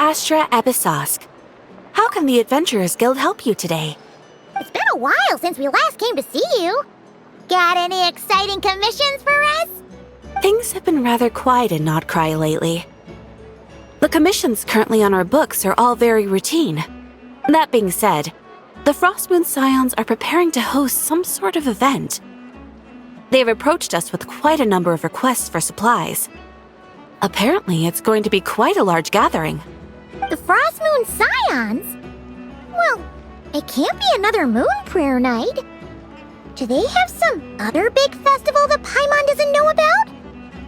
Astra Abyssosque. How can the Adventurers Guild help you today? It's been a while since we last came to see you. Got any exciting commissions for us? Things have been rather quiet in Nodcry lately. The commissions currently on our books are all very routine. That being said, the Frostmoon Scions are preparing to host some sort of event. They've approached us with quite a number of requests for supplies. Apparently, it's going to be quite a large gathering. The Frostmoon Scions? Well, it can't be another moon prayer night. Do they have some other big festival that Paimon doesn't know about?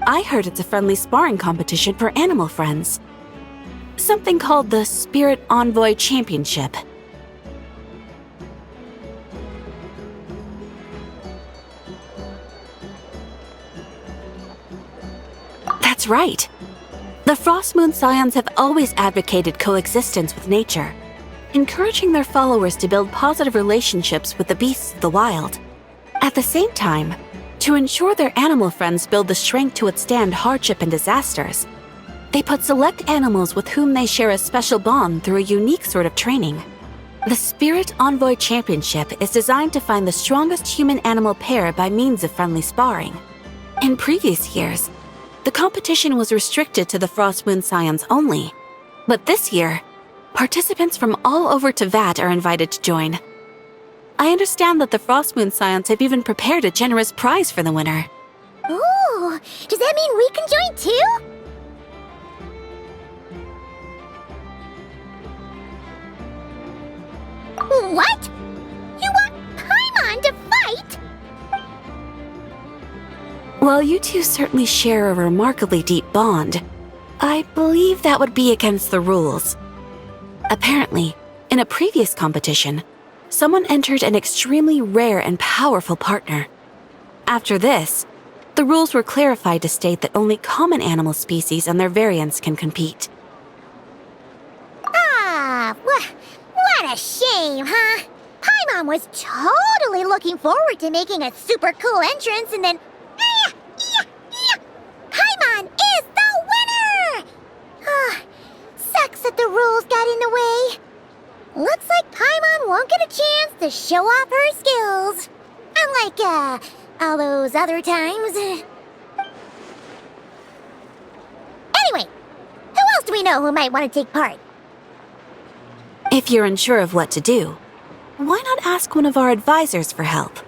I heard it's a friendly sparring competition for animal friends. Something called the Spirit Envoy Championship. That's right. The Frostmoon Scions have always advocated coexistence with nature, encouraging their followers to build positive relationships with the beasts of the wild. At the same time, to ensure their animal friends build the strength to withstand hardship and disasters, they put select animals with whom they share a special bond through a unique sort of training. The Spirit Envoy Championship is designed to find the strongest human-animal pair by means of friendly sparring. In previous years, the competition was restricted to the Frostmoon Scions only, but this year, participants from all over Teyvat are invited to join. I understand that the Frostmoon Scions have even prepared a generous prize for the winner. Ooh, does that mean we can join too? What? You want Paimon to fight? While you two certainly share a remarkably deep bond, I believe that would be against the rules. Apparently, in a previous competition, someone entered an extremely rare and powerful partner. After this, the rules were clarified to state that only common animal species and their variants can compete. Ah, what a shame, huh? Paimon was totally looking forward to making a super cool entrance and then... Paimon is the winner! Ah, sucks that the rules got in the way. Looks like Paimon won't get a chance to show off her skills. Unlike, all those other times. Anyway, who else do we know who might want to take part? If you're unsure of what to do, why not ask one of our advisors for help?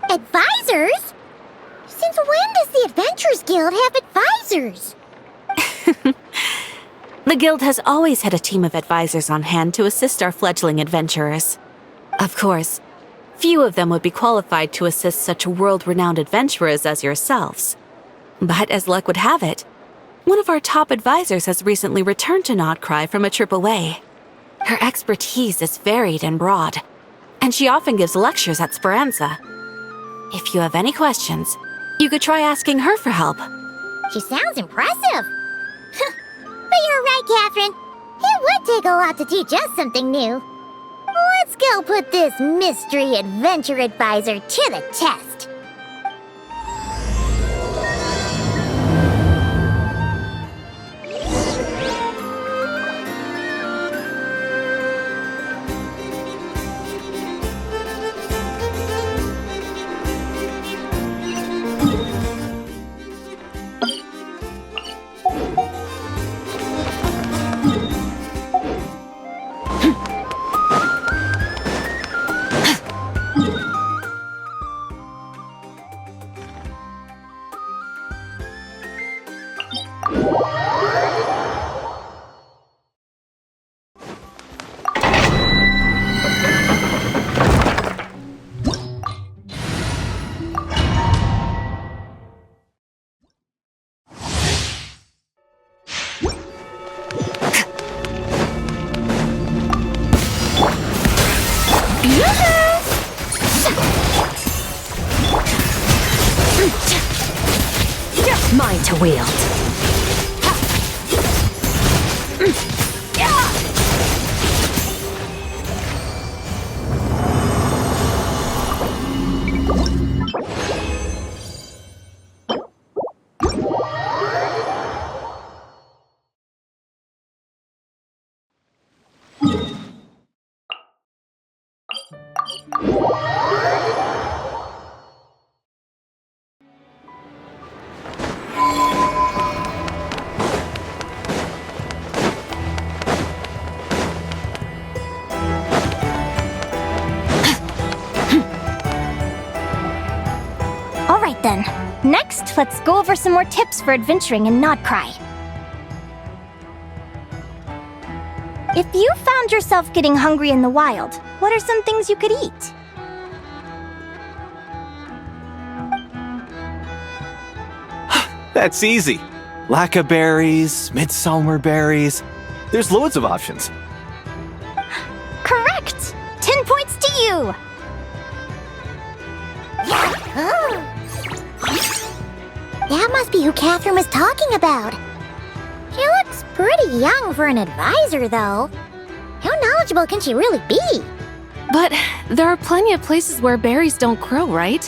Advisors? Since when does the Adventurers Guild have advisors? The Guild has always had a team of advisors on hand to assist our fledgling adventurers. Of course, few of them would be qualified to assist such world-renowned adventurers as yourselves. But as luck would have it, one of our top advisors has recently returned to Nodcry from a trip away. Her expertise is varied and broad, and she often gives lectures at Speranza. If you have any questions, you could try asking her for help. She sounds impressive. But you're right, Catherine. It would take a lot to teach us something new. Let's go put this mystery adventure advisor to the test. Mine to wield. All right then. Next, let's go over some more tips for adventuring in Nodcry. If you found yourself getting hungry in the wild, what are some things you could eat? That's easy. Lacca berries, midsummer berries. There's loads of options. Correct! 10 points to you! That must be who Catherine was talking about. She looks pretty young for an advisor, though. How knowledgeable can she really be? But there are plenty of places where berries don't grow, right?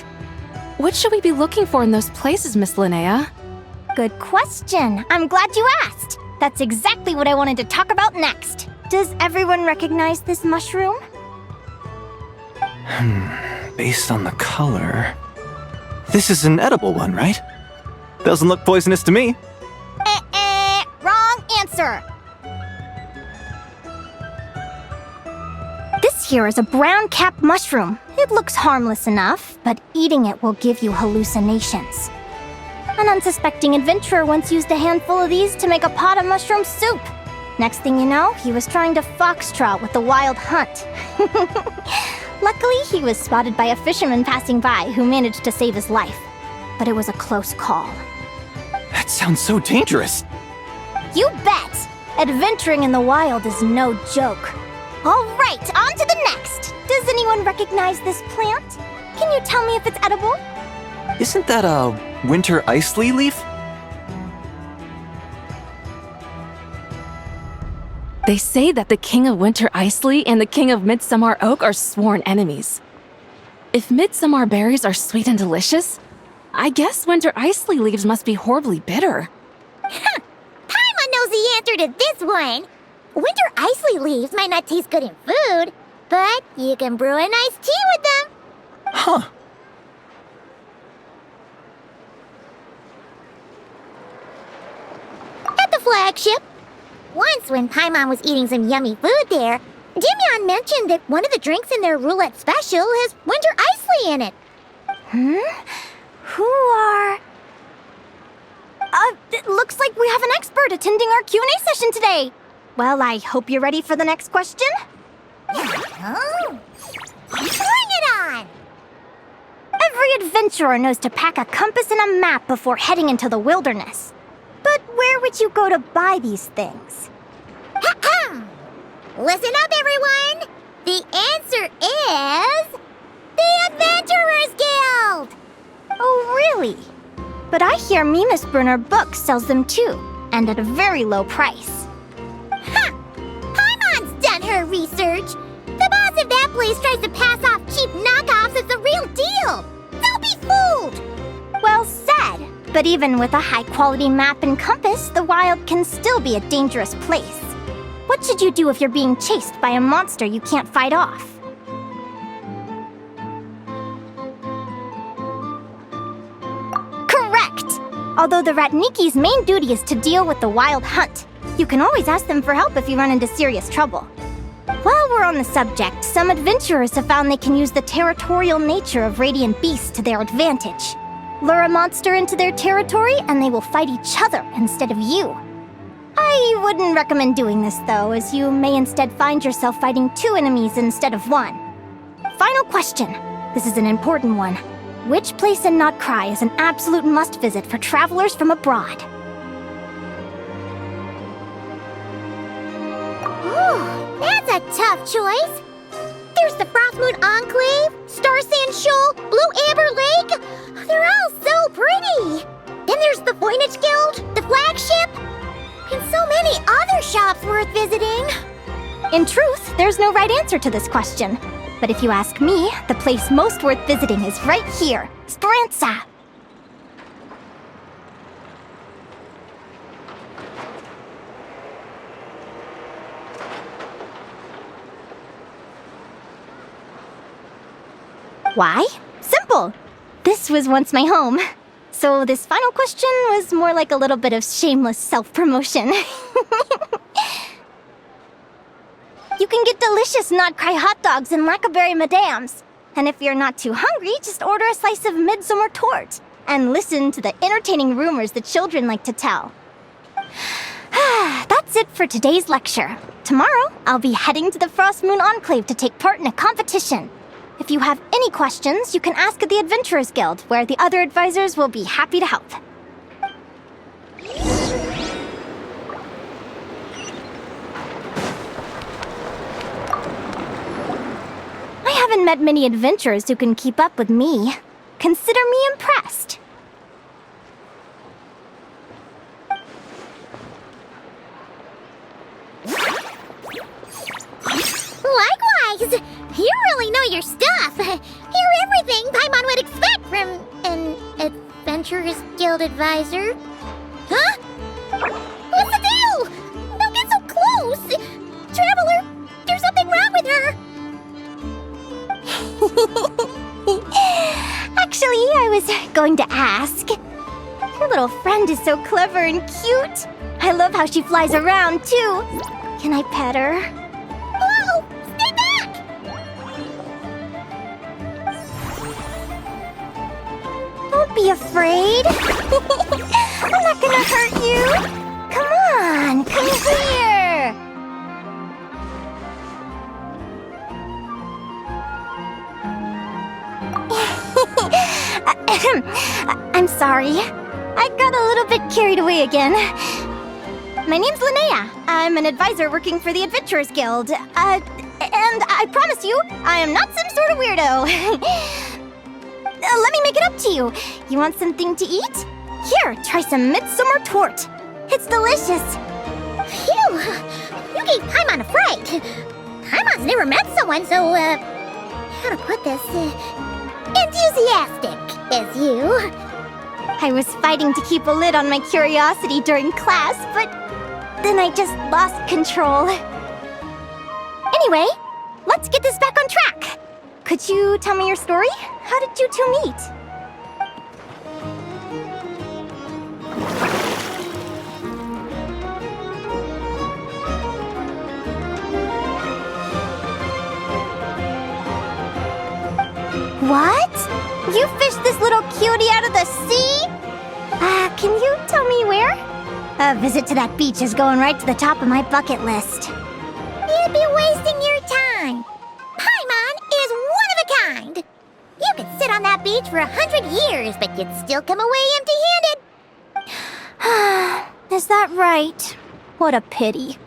What should we be looking for in those places, Miss Linnea? Good question. I'm glad you asked. That's exactly what I wanted to talk about next. Does everyone recognize this mushroom? Based on the color... This is an edible one, right? Doesn't look poisonous to me. Wrong answer. This here is a brown cap mushroom. It looks harmless enough, but eating it will give you hallucinations. An unsuspecting adventurer once used a handful of these to make a pot of mushroom soup. Next thing you know, he was trying to foxtrot with the wild hunt. Luckily, he was spotted by a fisherman passing by who managed to save his life. But it was a close call. That sounds so dangerous. You bet! Adventuring in the wild is no joke. All right, on to the next. Does anyone recognize this plant? Can you tell me if it's edible? Isn't that a winter ice leaf? They say that the King of Winter Isley and the King of Midsummer Oak are sworn enemies. If midsummer berries are sweet and delicious, I guess winter isley leaves must be horribly bitter. Paimon knows the answer to this one. Winter isley leaves might not taste good in food, but you can brew a nice tea with them. Huh. At the flagship. Once, when Paimon was eating some yummy food there, Dimyon mentioned that one of the drinks in their roulette special has winter isley in it. Who are... it looks like we have an expert attending our Q&A session today. Well, I hope you're ready for the next question. Oh. Bring it on! Every adventurer knows to pack a compass and a map before heading into the wilderness. But where would you go to buy these things? Listen up, everyone! The answer is... the Adventurers Guild! Oh, really? But I hear Mimas Brunner Books sells them too, and at a very low price. Ha! Paimon's done her research! The boss of that place tries to pass off cheap knockoffs as the real deal! Don't be fooled! Well said! But even with a high-quality map and compass, the wild can still be a dangerous place. What should you do if you're being chased by a monster you can't fight off? Correct! Although the Ratniki's main duty is to deal with the wild hunt, you can always ask them for help if you run into serious trouble. While we're on the subject, some adventurers have found they can use the territorial nature of radiant beasts to their advantage. Lure a monster into their territory and they will fight each other instead of you. I wouldn't recommend doing this though, as you may instead find yourself fighting two enemies instead of one. Final question. This is an important one. Which place in Nodcry is an absolute must-visit for travelers from abroad? Ooh, that's a tough choice. There's the Frostmoon Enclave, Star Sand Shoal, Blue Amber Lake. They're all so pretty. Then there's the Voynich Guild, the flagship, and so many other shops worth visiting. In truth, there's no right answer to this question. But if you ask me, the place most worth visiting is right here, Speranza. Why? Simple. This was once my home. So this final question was more like a little bit of shameless self-promotion. You can get delicious Not Cry hot dogs and Lackaberry Madams. And if you're not too hungry, just order a slice of midsummer tort. And listen to the entertaining rumors the children like to tell. That's it for today's lecture. Tomorrow, I'll be heading to the Frost Moon Enclave to take part in a competition. If you have any questions, you can ask at the Adventurers Guild, where the other advisors will be happy to help. I haven't met many adventurers who can keep up with me. Consider me impressed. Likewise! You really know your stuff. You're everything Paimon would expect from an Adventurers Guild advisor. Huh? What's the deal? Don't get so close! Traveler, there's something wrong with her! Actually, I was going to ask. Your little friend is so clever and cute. I love how she flies around, too. Can I pet her? Whoa! Stay back! Don't be afraid. I'm not gonna hurt you. Come on, come here. I'm sorry. I got a little bit carried away again. My name's Linnea. I'm an advisor working for the Adventurers Guild. And I promise you, I am not some sort of weirdo. Let me make it up to you. You want something to eat? Here, try some midsummer tort. It's delicious. Phew! You gave Paimon a fright. Paimon's never met someone so, how to put this? Enthusiastic as you. I was fighting to keep a lid on my curiosity during class, but then I just lost control. Anyway, let's get this back on track. Could you tell me your story? How did you two meet? What? You fished this little cutie out of the sea? Can you tell me where? A visit to that beach is going right to the top of my bucket list. You'd be wasting your time. Paimon is one of a kind. You could sit on that beach for 100 years, but you'd still come away empty-handed. Is that right? What a pity.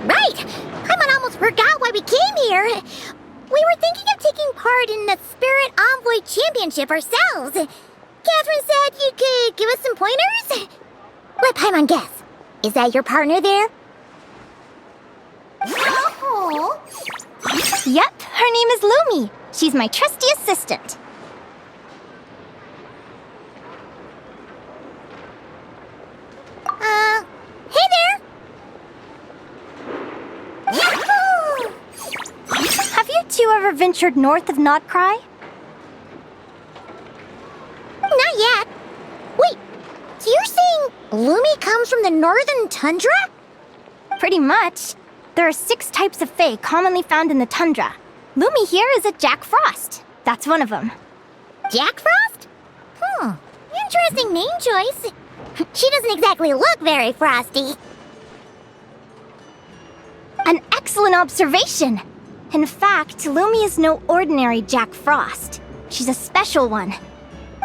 Right! Paimon almost forgot why we came here. We were thinking of taking part in the Spirit Envoy Championship ourselves. Catherine said you could give us some pointers. Let Paimon guess. Is that your partner there? Oh. Yep, her name is Lumi. She's my trusty assistant. Hey there! Yahoo! Have you two ever ventured north of Notcry? Not yet. Wait, so you're saying Lumi comes from the northern tundra? Pretty much. There are 6 types of fae commonly found in the tundra. Lumi here is a Jack Frost. That's one of them. Jack Frost? Interesting name choice. She doesn't exactly look very frosty. An excellent observation! In fact, Lumi is no ordinary Jack Frost. She's a special one.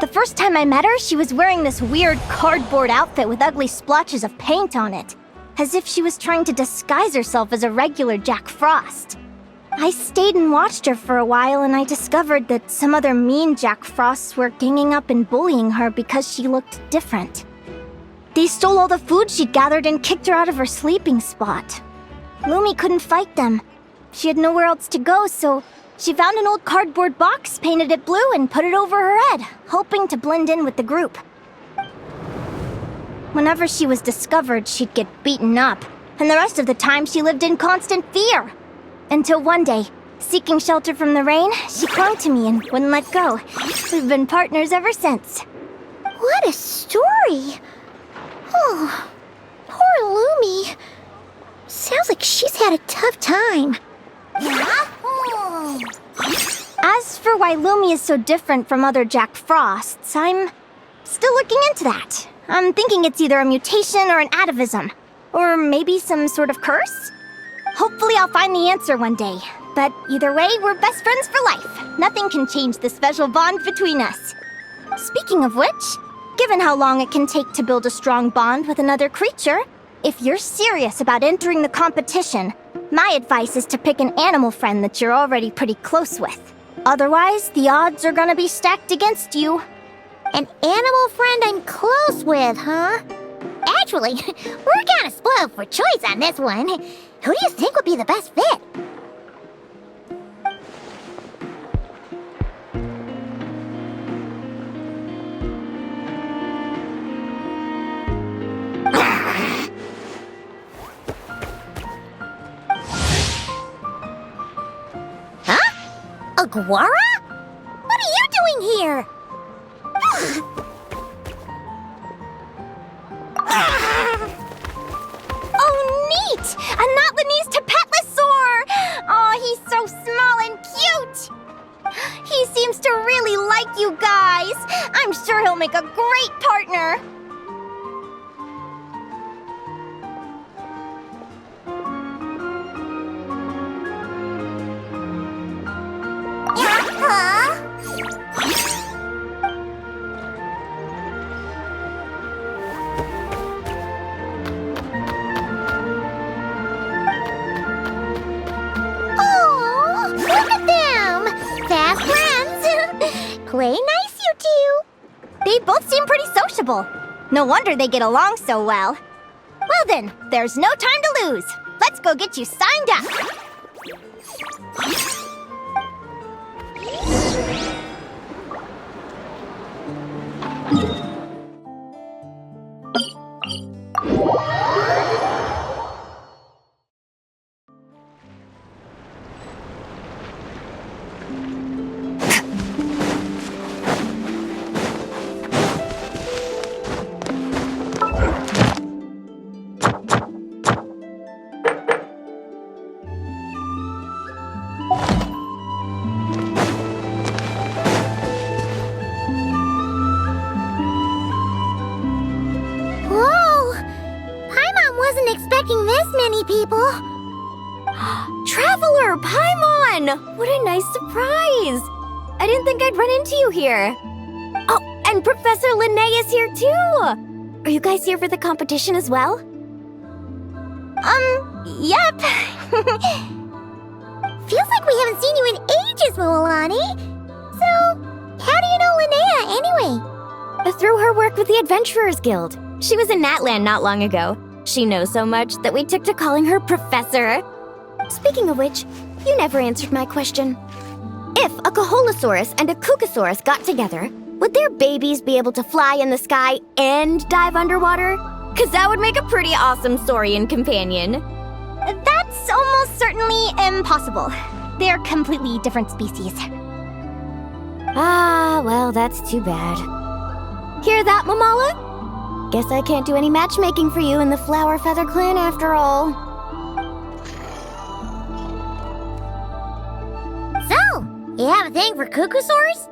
The first time I met her, she was wearing this weird cardboard outfit with ugly splotches of paint on it, as if she was trying to disguise herself as a regular Jack Frost. I stayed and watched her for a while, and I discovered that some other mean Jack Frosts were ganging up and bullying her because she looked different. They stole all the food she'd gathered and kicked her out of her sleeping spot. Lumi couldn't fight them. She had nowhere else to go, so she found an old cardboard box, painted it blue, and put it over her head, hoping to blend in with the group. Whenever she was discovered, she'd get beaten up, and the rest of the time she lived in constant fear. Until one day, seeking shelter from the rain, she clung to me and wouldn't let go. We've been partners ever since. What a story! Oh, poor Lumi. Sounds like she's had a tough time. As for why Lumi is so different from other Jack Frosts, I'm still looking into that. I'm thinking it's either a mutation or an atavism. Or maybe some sort of curse? Hopefully I'll find the answer one day. But either way, we're best friends for life. Nothing can change the special bond between us. Speaking of which, given how long it can take to build a strong bond with another creature, if you're serious about entering the competition, my advice is to pick an animal friend that you're already pretty close with. Otherwise, the odds are gonna be stacked against you. An animal friend I'm close with, huh? Actually, we're kinda spoiled for choice on this one. Who do you think would be the best fit? Aguara? What are you doing here? Oh, neat! A Notlanese Tapetlosaur! Oh, he's so small and cute! He seems to really like you guys. I'm sure he'll make a great partner. Play nice, you two. They both seem pretty sociable. No wonder they get along so well. Well then, there's no time to lose. Let's go get you signed up. Expecting this many people. Traveler, Paimon! What a nice surprise! I didn't think I'd run into you here. Oh, and Professor Linnae is here too! Are you guys here for the competition as well? Yep. Feels like we haven't seen you in ages, Moalani. So, how do you know Linnea anyway? Through her work with the Adventurers Guild. She was in Natland not long ago. She knows so much that we took to calling her Professor. Speaking of which, you never answered my question. If a Caholosaurus and a Kookasaurus got together, would their babies be able to fly in the sky and dive underwater? 'Cause that would make a pretty awesome saurian companion. That's almost certainly impossible. They're completely different species. Ah, well, that's too bad. Hear that, Mamala? Guess I can't do any matchmaking for you in the Flower Feather Clan after all. So, you have a thing for Kookasaurs?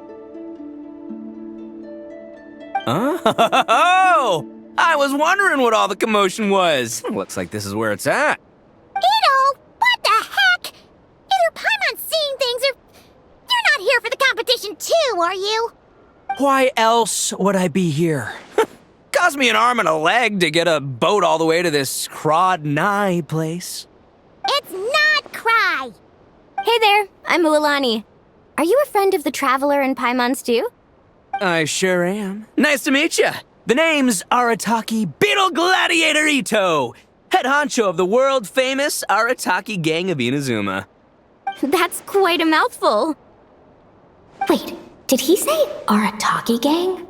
Oh! I was wondering what all the commotion was. Looks like this is where it's at. Ito, what the heck? Either Paimon's seeing things or you're not here for the competition too, are you? Why else would I be here? Cost me an arm and a leg to get a boat all the way to this Crawd-Nigh place. It's not Cry. Hey there, I'm Ualani. Are you a friend of the Traveler and Paimon's too? I sure am. Nice to meet you. The name's Arataki Beetle Gladiator Ito, head honcho of the world-famous Arataki gang of Inazuma. That's quite a mouthful. Wait, did he say Arataki gang?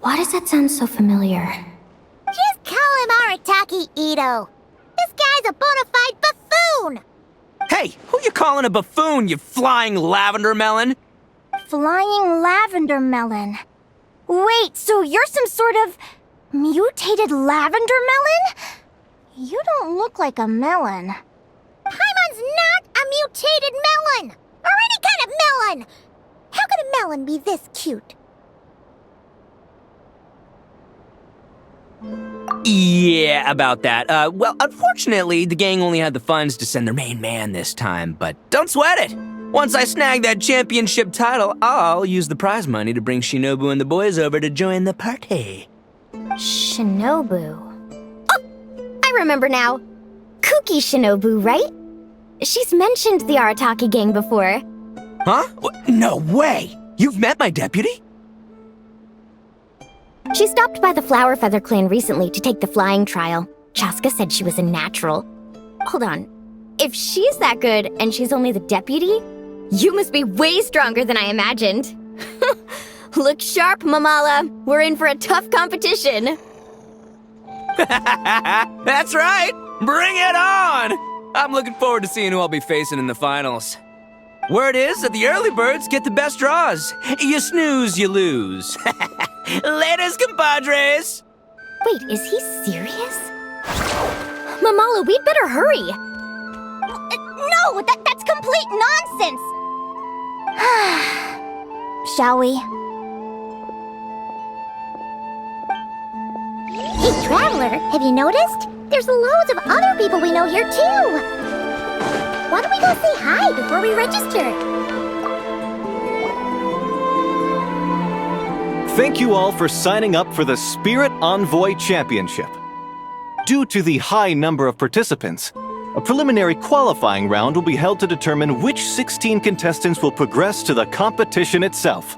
Why does that sound so familiar? Just call him Arataki Ito. This guy's a bona fide buffoon! Hey, who you calling a buffoon, you flying lavender melon? Flying lavender melon. Wait, so you're some sort of mutated lavender melon? You don't look like a melon. Paimon's not a mutated melon! Or any kind of melon! How could a melon be this cute? Yeah, about that. Well, unfortunately, the gang only had the funds to send their main man this time, but don't sweat it! Once I snag that championship title, I'll use the prize money to bring Shinobu and the boys over to join the party. Shinobu. Oh! I remember now. Kuki Shinobu, right? She's mentioned the Arataki gang before. Huh? No way! You've met my deputy? She stopped by the Flower Feather clan recently to take the flying trial. Chaska said she was a natural. Hold on. If she's that good and she's only the deputy, you must be way stronger than I imagined. Look sharp, Mamala. We're in for a tough competition. That's right! Bring it on! I'm looking forward to seeing who I'll be facing in the finals. Word is that the early birds get the best draws. You snooze, you lose. Laters, compadres! Wait, is he serious? Mamala, we'd better hurry. No, that's complete nonsense! Shall we? Hey, Traveler, have you noticed? There's loads of other people we know here, too! Why don't we go say hi before we register? Thank you all for signing up for the Spirit Envoy Championship. Due to the high number of participants, a preliminary qualifying round will be held to determine which 16 contestants will progress to the competition itself.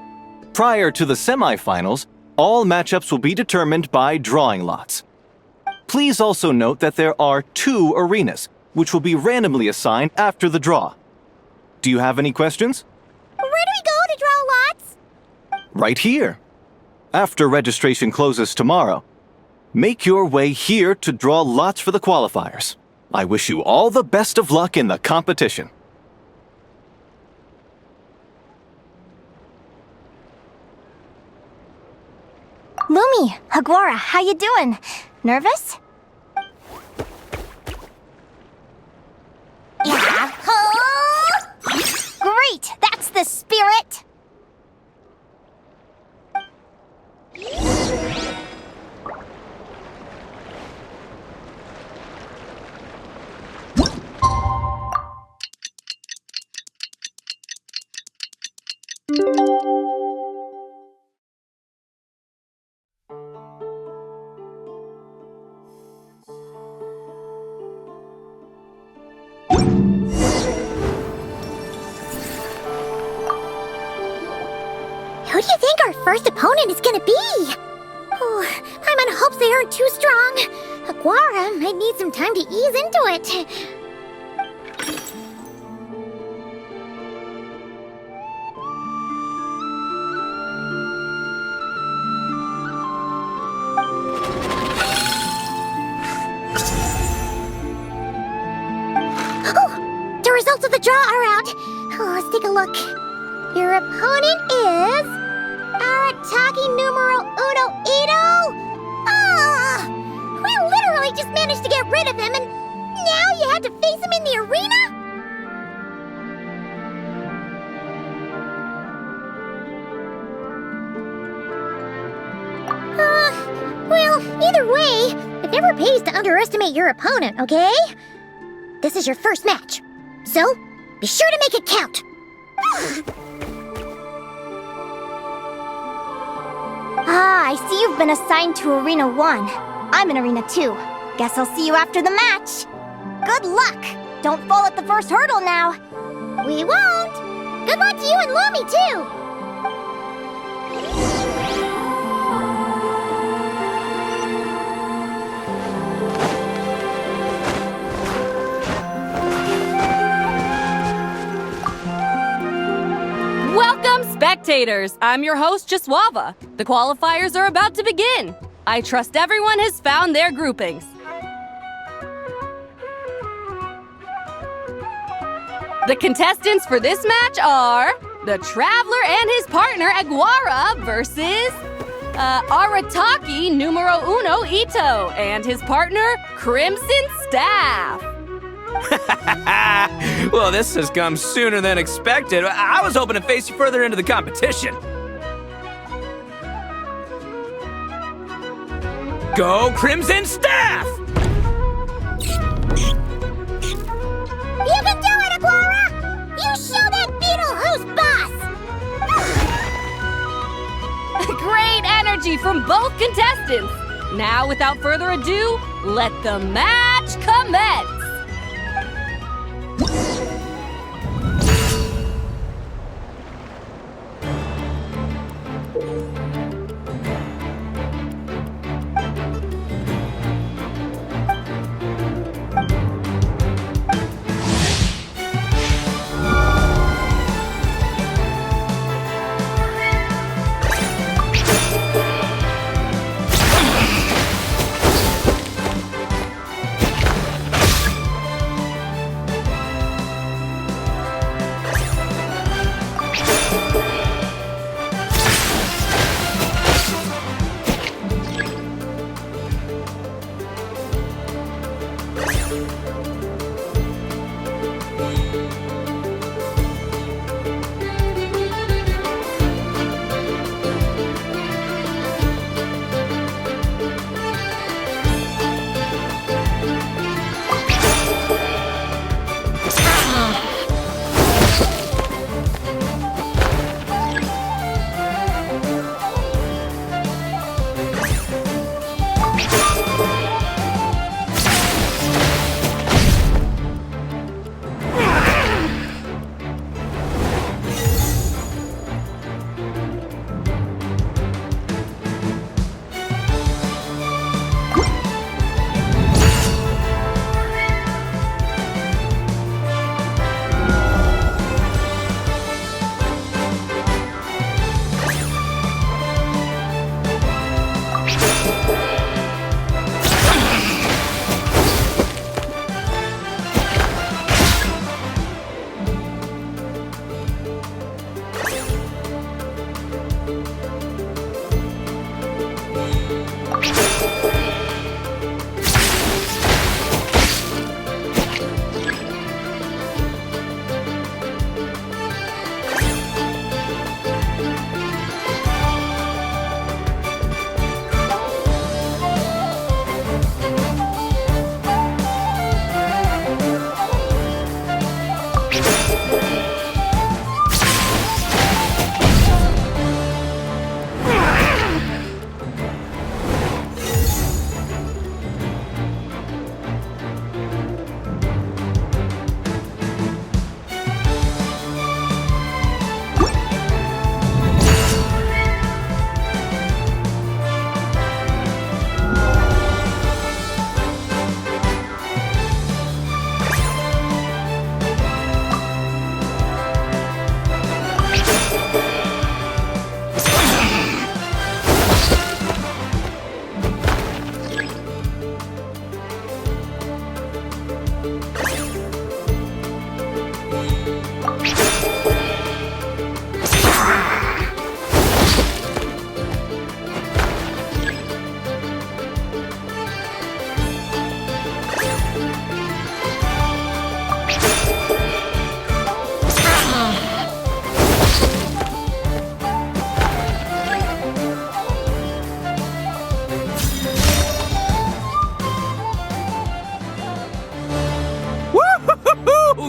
Prior to the semifinals, all matchups will be determined by drawing lots. Please also note that there are 2 arenas, which will be randomly assigned after the draw. Do you have any questions? Where do we go to draw lots? Right here. After registration closes tomorrow, make your way here to draw lots for the qualifiers. I wish you all the best of luck in the competition. Lumi, Hagwara, how you doing? Nervous? Yeah. Great! That's the spirit! Who do you think our first opponent is gonna be? Oh, Paimon hopes they aren't too strong. Aguara might need some time to ease into it. Oh, the results of the draw are out. Oh, let's take a look. Your opponent is Arataki numero uno Ito? Ah! We literally just managed to get rid of him, and now you had to face him in the arena? Well, either way, it never pays to underestimate your opponent, okay? This is your first match, so be sure to make it count. Ah, I see you've been assigned to Arena 1. I'm in Arena 2. Guess I'll see you after the match. Good luck! Don't fall at the first hurdle now. We won't! Good luck to you and Lumi, too! Welcome, spectators! I'm your host, Jaswava. The qualifiers are about to begin. I trust everyone has found their groupings. The contestants for this match are the Traveler and his partner Aguara versus Arataki numero uno Ito and his partner Crimson Staff. Well, this has come sooner than expected. I was hoping to face you further into the competition. Go Crimson Staff! You can do it, Aguara! You show that beetle who's boss! Great energy from both contestants. Now, without further ado, let the match commence.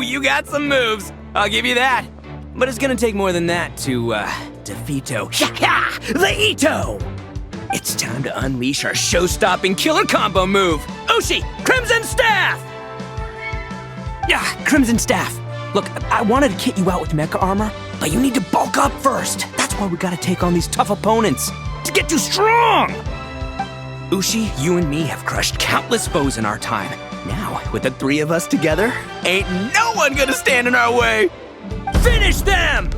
You got some moves, I'll give you that. But it's gonna take more than that to, defeat the Ito! It's time to unleash our show-stopping killer combo move! Ushi, Crimson Staff! Yeah, Crimson Staff. Look, I wanted to kit you out with mecha armor, but you need to bulk up first. That's why we gotta take on these tough opponents, to get you strong! Ushi, you and me have crushed countless foes in our time. Now, with the three of us together, ain't no one gonna stand in our way! Finish them!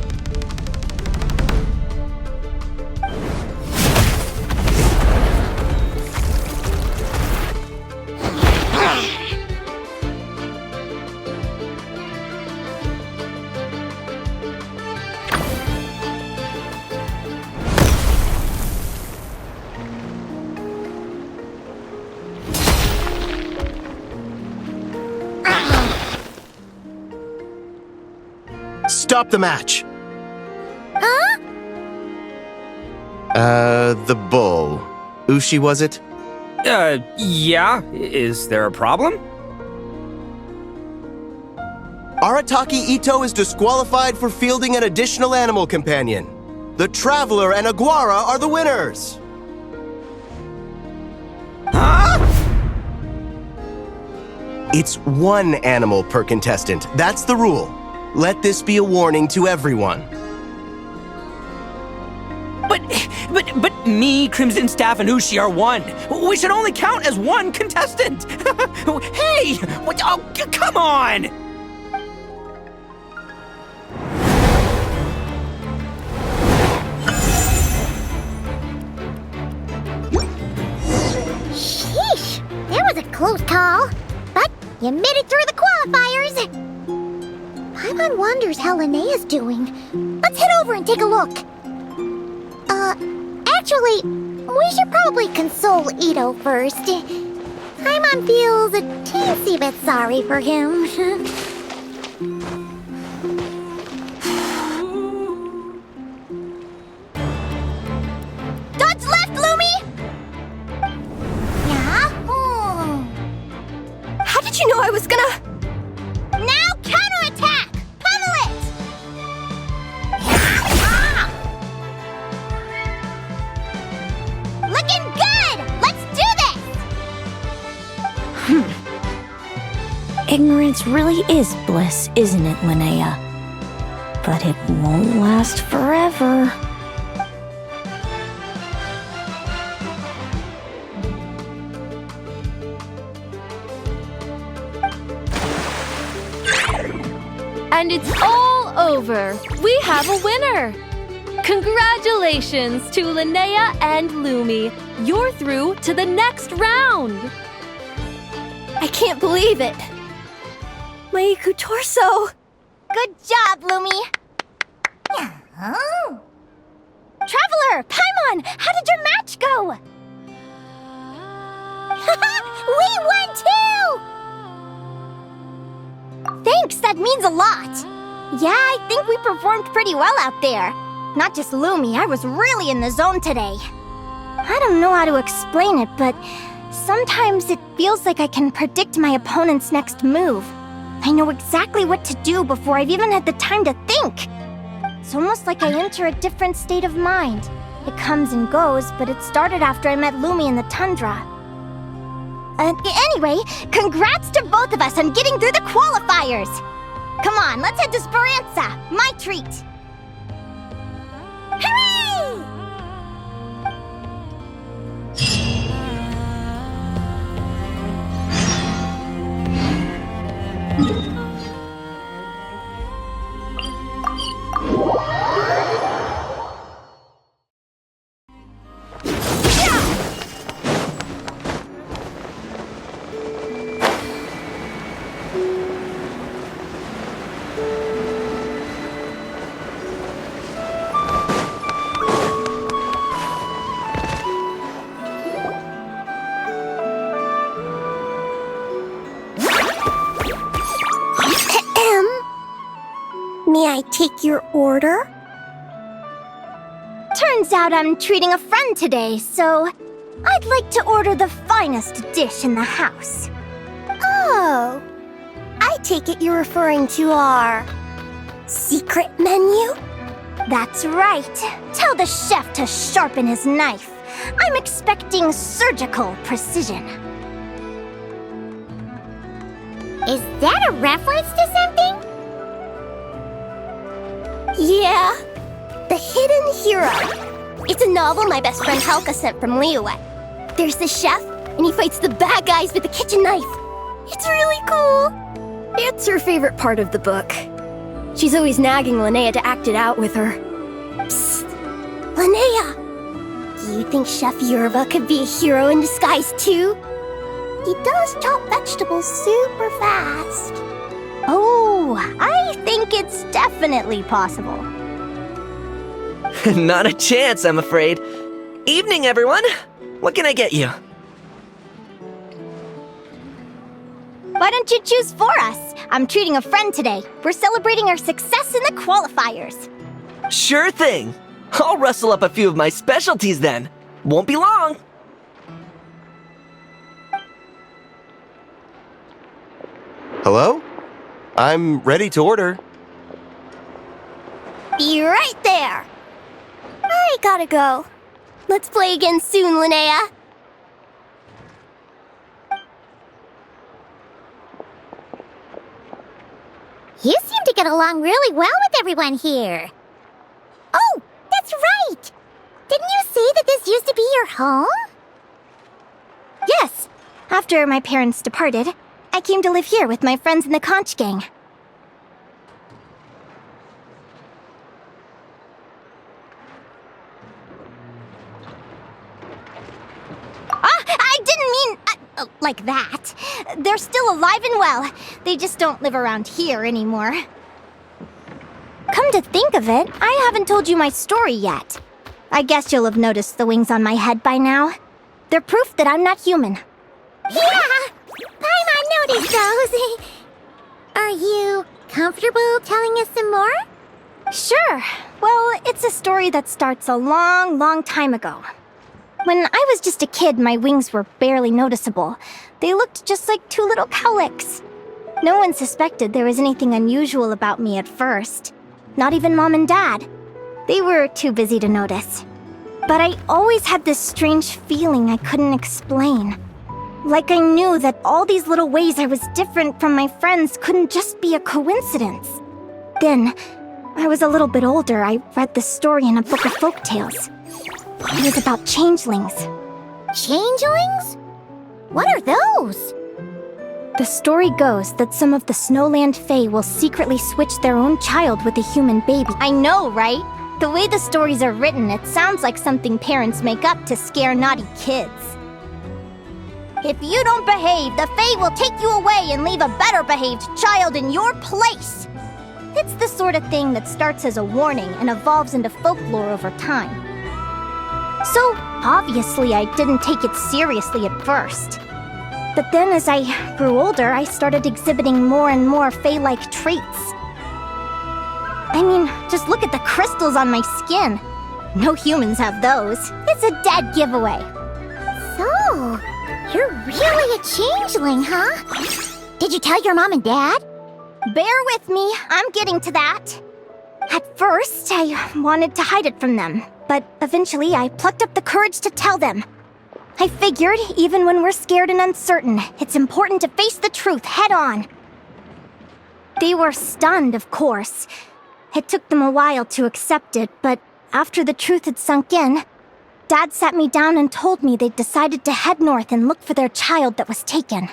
Stop the match! Huh? The bull. Ushi, was it? Yeah? Is there a problem? Arataki Ito is disqualified for fielding an additional animal companion. The Traveler and Aguara are the winners! Huh? It's one animal per contestant. That's the rule. Let this be a warning to everyone. But me, Crimson Staff, and Ushi are one. We should only count as one contestant. Hey! What? Oh, come on! Sheesh, that was a close call. But you made it through the qualifiers. Paimon wonders how Linnea's doing. Let's head over and take a look. Actually, we should probably console Ito first. Paimon feels a teensy bit sorry for him. Dodge left, Lumi! Yeah? How did you know I was gonna... Now counterattack! Pummel it! Looking good! Let's do this! Ignorance really is bliss, isn't it, Linnea? But it won't last forever. And it's all over. We have a winner. Congratulations to Linnea and Lumi. You're through to the next round. I can't believe it. My Iku torso. Good job, Lumi! Oh. Traveler! Paimon! How did your match go? We won too! Thanks, that means a lot. Yeah, I think we performed pretty well out there. Not just Lumi, I was really in the zone today. I don't know how to explain it, but sometimes it feels like I can predict my opponent's next move. I know exactly what to do before I've even had the time to think. It's almost like I enter a different state of mind. It comes and goes, but it started after I met Lumi in the tundra. Anyway, congrats to both of us on getting through the qualifiers! Come on, let's head to Speranza, my treat! Hooray! May I take your order? Turns out I'm treating a friend today, so I'd like to order the finest dish in the house. Oh, I take it you're referring to our secret menu? That's right. Tell the chef to sharpen his knife. I'm expecting surgical precision. Is that a reference to something? Yeah, The Hidden Hero. It's a novel my best friend Halka sent from Liyue. There's the chef, and he fights the bad guys with a kitchen knife. It's really cool. It's her favorite part of the book. She's always nagging Linnea to act it out with her. Psst. Linnea, do you think Chef Yerba could be a hero in disguise too? He does chop vegetables super fast. Oh, I think it's definitely possible. Not a chance, I'm afraid. Evening, everyone. What can I get you? Why don't you choose for us? I'm treating a friend today. We're celebrating our success in the qualifiers. Sure thing. I'll rustle up a few of my specialties then. Won't be long. Hello? I'm ready to order. Be right there. I gotta go. Let's play again soon, Linnea. You seem to get along really well with everyone here. Oh, that's right! Didn't you say that this used to be your home? Yes. After my parents departed, I came to live here with my friends in the conch gang. I didn't mean like that. They're still alive and well. They just don't live around here anymore. Come to think of it, I haven't told you my story yet. I guess you'll have noticed the wings on my head by now. They're proof that I'm not human. Yeah! Paimon noticed those. Are you comfortable telling us some more? Sure. Well, it's a story that starts a long, long time ago. When I was just a kid, my wings were barely noticeable. They looked just like two little cowlicks. No one suspected there was anything unusual about me at first. Not even Mom and Dad. They were too busy to notice. But I always had this strange feeling I couldn't explain. Like I knew that all these little ways I was different from my friends couldn't just be a coincidence. Then, I was a little bit older, I read this story in a book of folktales. It was about changelings. Changelings? What are those? The story goes that some of the Snowland Fae will secretly switch their own child with a human baby. I know, right? The way the stories are written, it sounds like something parents make up to scare naughty kids. If you don't behave, the Fae will take you away and leave a better behaved child in your place. It's the sort of thing that starts as a warning and evolves into folklore over time. So, obviously, I didn't take it seriously at first. But then as I grew older, I started exhibiting more and more Fae-like traits. I mean, just look at the crystals on my skin. No humans have those. It's a dead giveaway. So, you're really a changeling, huh? Did you tell your mom and dad? Bear with me, I'm getting to that. At first, I wanted to hide it from them, but eventually I plucked up the courage to tell them. I figured, even when we're scared and uncertain, it's important to face the truth head on. They were stunned, of course. It took them a while to accept it, but after the truth had sunk in, Dad sat me down and told me they'd decided to head north and look for their child that was taken.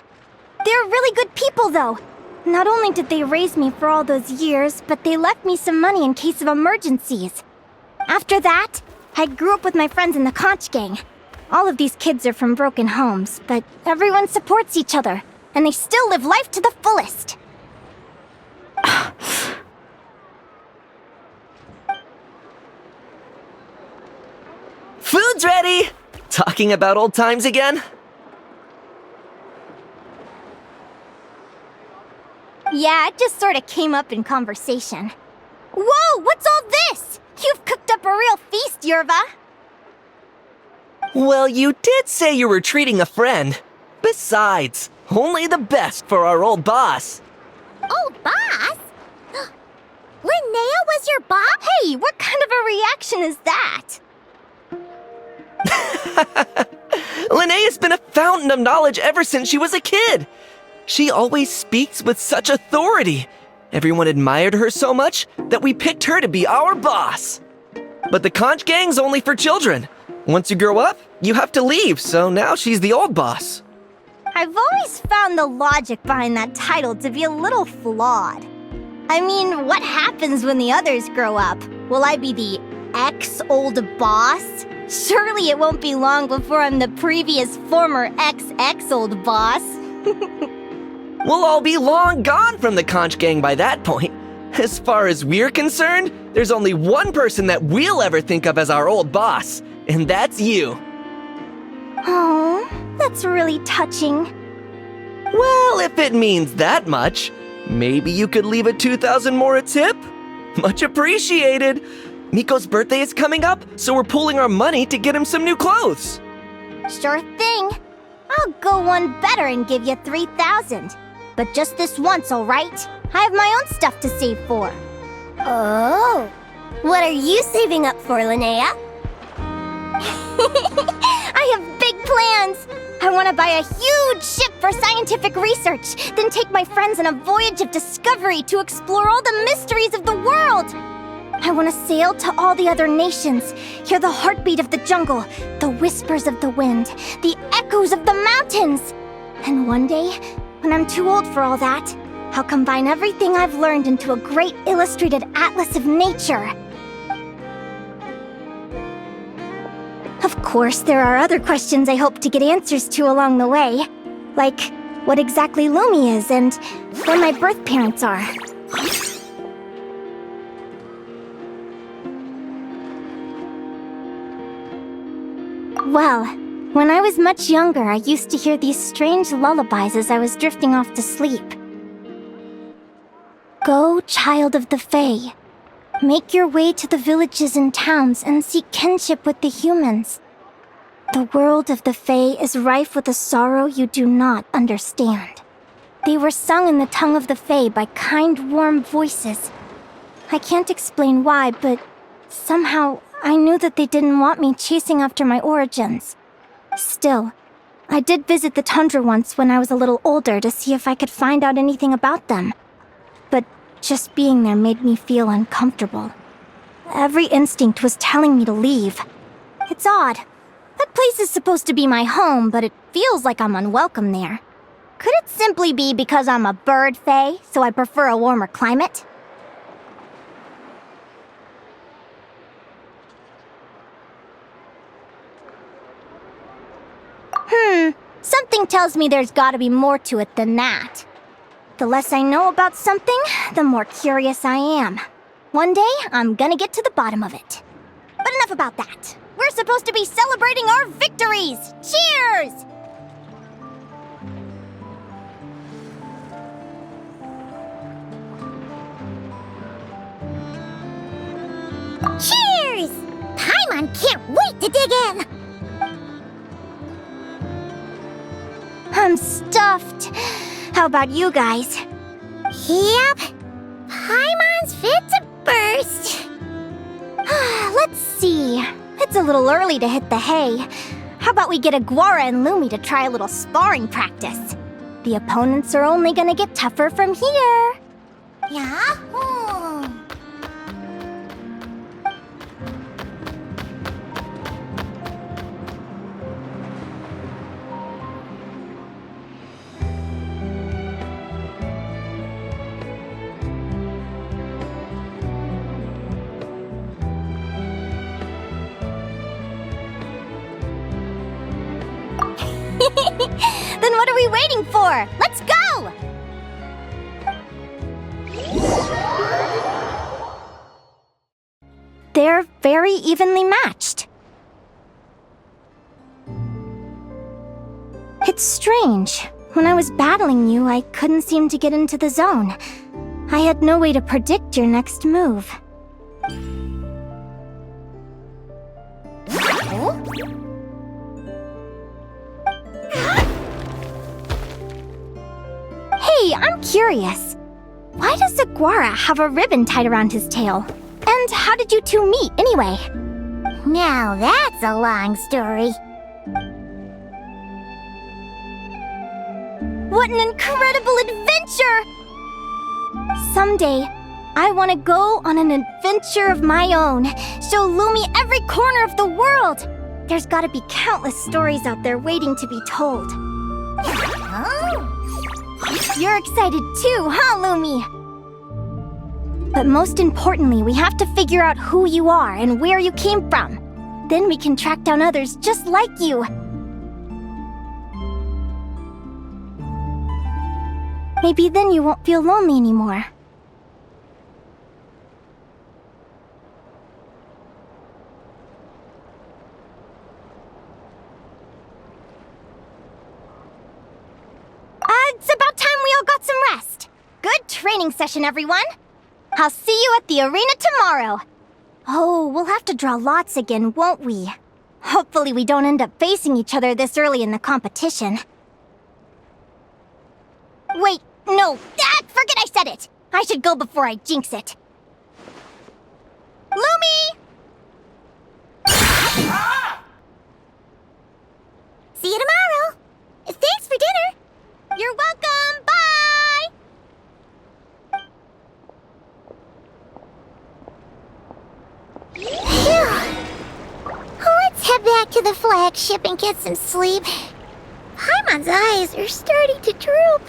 They're really good people, though. Not only did they raise me for all those years, but they left me some money in case of emergencies. After that, I grew up with my friends in the conch gang. All of these kids are from broken homes, but everyone supports each other, and they still live life to the fullest. Food's ready! Talking about old times again? Yeah, it just sort of came up in conversation. Whoa, what's all this? You've cooked up a real feast, Yerva. Well, you did say you were treating a friend. Besides, only the best for our old boss. Old boss? Linnea was your boss? Hey, what kind of a reaction is that? Linnea's been a fountain of knowledge ever since she was a kid. She always speaks with such authority. Everyone admired her so much that we picked her to be our boss. But the conch gang's only for children. Once you grow up, you have to leave, so now she's the old boss. I've always found the logic behind that title to be a little flawed. I mean, what happens when the others grow up? Will I be the ex-old boss? Surely it won't be long before I'm the previous former ex-old boss. We'll all be long gone from the conch gang by that point. As far as we're concerned, there's only one person that we'll ever think of as our old boss, and that's you. Oh, that's really touching. Well, if it means that much, maybe you could leave a 2,000 more a tip? Much appreciated. Miko's birthday is coming up, so we're pooling our money to get him some new clothes. Sure thing. I'll go one better and give you 3,000. But just this once, all right? I have my own stuff to save for. Oh, what are you saving up for, Linnea? I have big plans. I want to buy a huge ship for scientific research, then take my friends on a voyage of discovery to explore all the mysteries of the world. I want to sail to all the other nations, hear the heartbeat of the jungle, the whispers of the wind, the echoes of the mountains. And one day, when I'm too old for all that, I'll combine everything I've learned into a great illustrated atlas of nature. Of course, there are other questions I hope to get answers to along the way. Like, what exactly Lumi is and where my birth parents are. Well, when I was much younger, I used to hear these strange lullabies as I was drifting off to sleep. Go, child of the Fae. Make your way to the villages and towns and seek kinship with the humans. The world of the Fae is rife with a sorrow you do not understand. They were sung in the tongue of the Fae by kind, warm voices. I can't explain why, but somehow I knew that they didn't want me chasing after my origins. Still, I did visit the tundra once when I was a little older to see if I could find out anything about them. But just being there made me feel uncomfortable. Every instinct was telling me to leave. It's odd. That place is supposed to be my home, but it feels like I'm unwelcome there. Could it simply be because I'm a bird fae, so I prefer a warmer climate? Something tells me there's gotta be more to it than that. The less I know about something, the more curious I am. One day, I'm gonna get to the bottom of it. But enough about that. We're supposed to be celebrating our victories! Cheers! Cheers! Paimon can't wait to dig in! I'm stuffed. How about you guys? Yep. Paimon's fit to burst. Let's see. It's a little early to hit the hay. How about we get Aguara and Lumi to try a little sparring practice? The opponents are only gonna get tougher from here. Yahoo! Then what are we waiting for? Let's go! They're very evenly matched. It's strange. When I was battling you, I couldn't seem to get into the zone. I had no way to predict your next move. Hey, I'm curious. Why does Aguara have a ribbon tied around his tail? And how did you two meet, anyway? Now that's a long story. What an incredible adventure! Someday, I want to go on an adventure of my own. Show Lumi every corner of the world. There's gotta be countless stories out there waiting to be told. You're excited too, huh, Lumi? But most importantly, we have to figure out who you are and where you came from. Then we can track down others just like you. Maybe then you won't feel lonely anymore. training session, everyone. I'll see you at the arena tomorrow. Oh, we'll have to draw lots again, won't we? Hopefully we don't end up facing each other this early in the competition. Wait, no, forget I said it. I should go before I jinx it. Lumi! See you tomorrow. Thanks for dinner. You're welcome. Bye! Phew. Let's head back to the flagship and get some sleep. Paimon's eyes are starting to droop.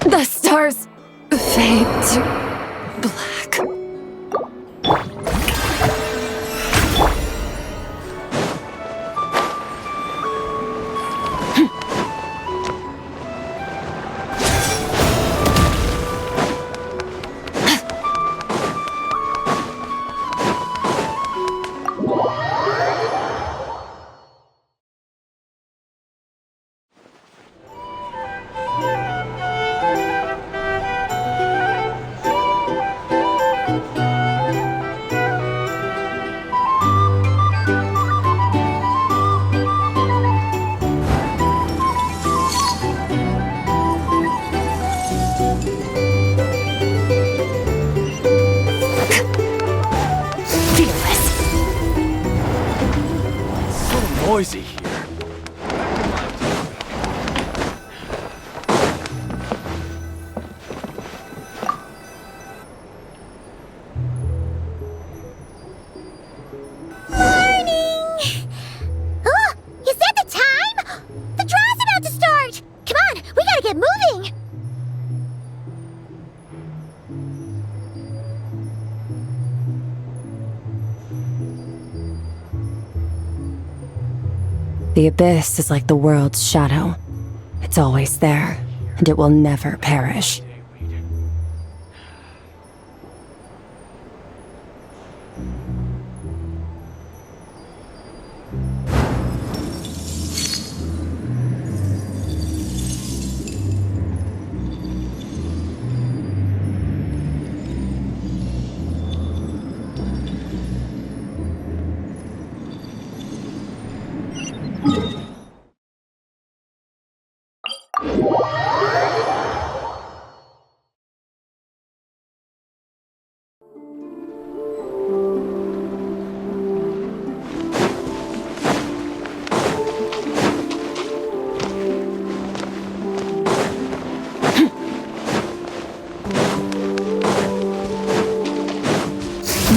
The stars fade to black. Noisy here. Oh, is that the time? The draw's about to start! Come on, we gotta get moving! The abyss is like the world's shadow. It's always there, and it will never perish.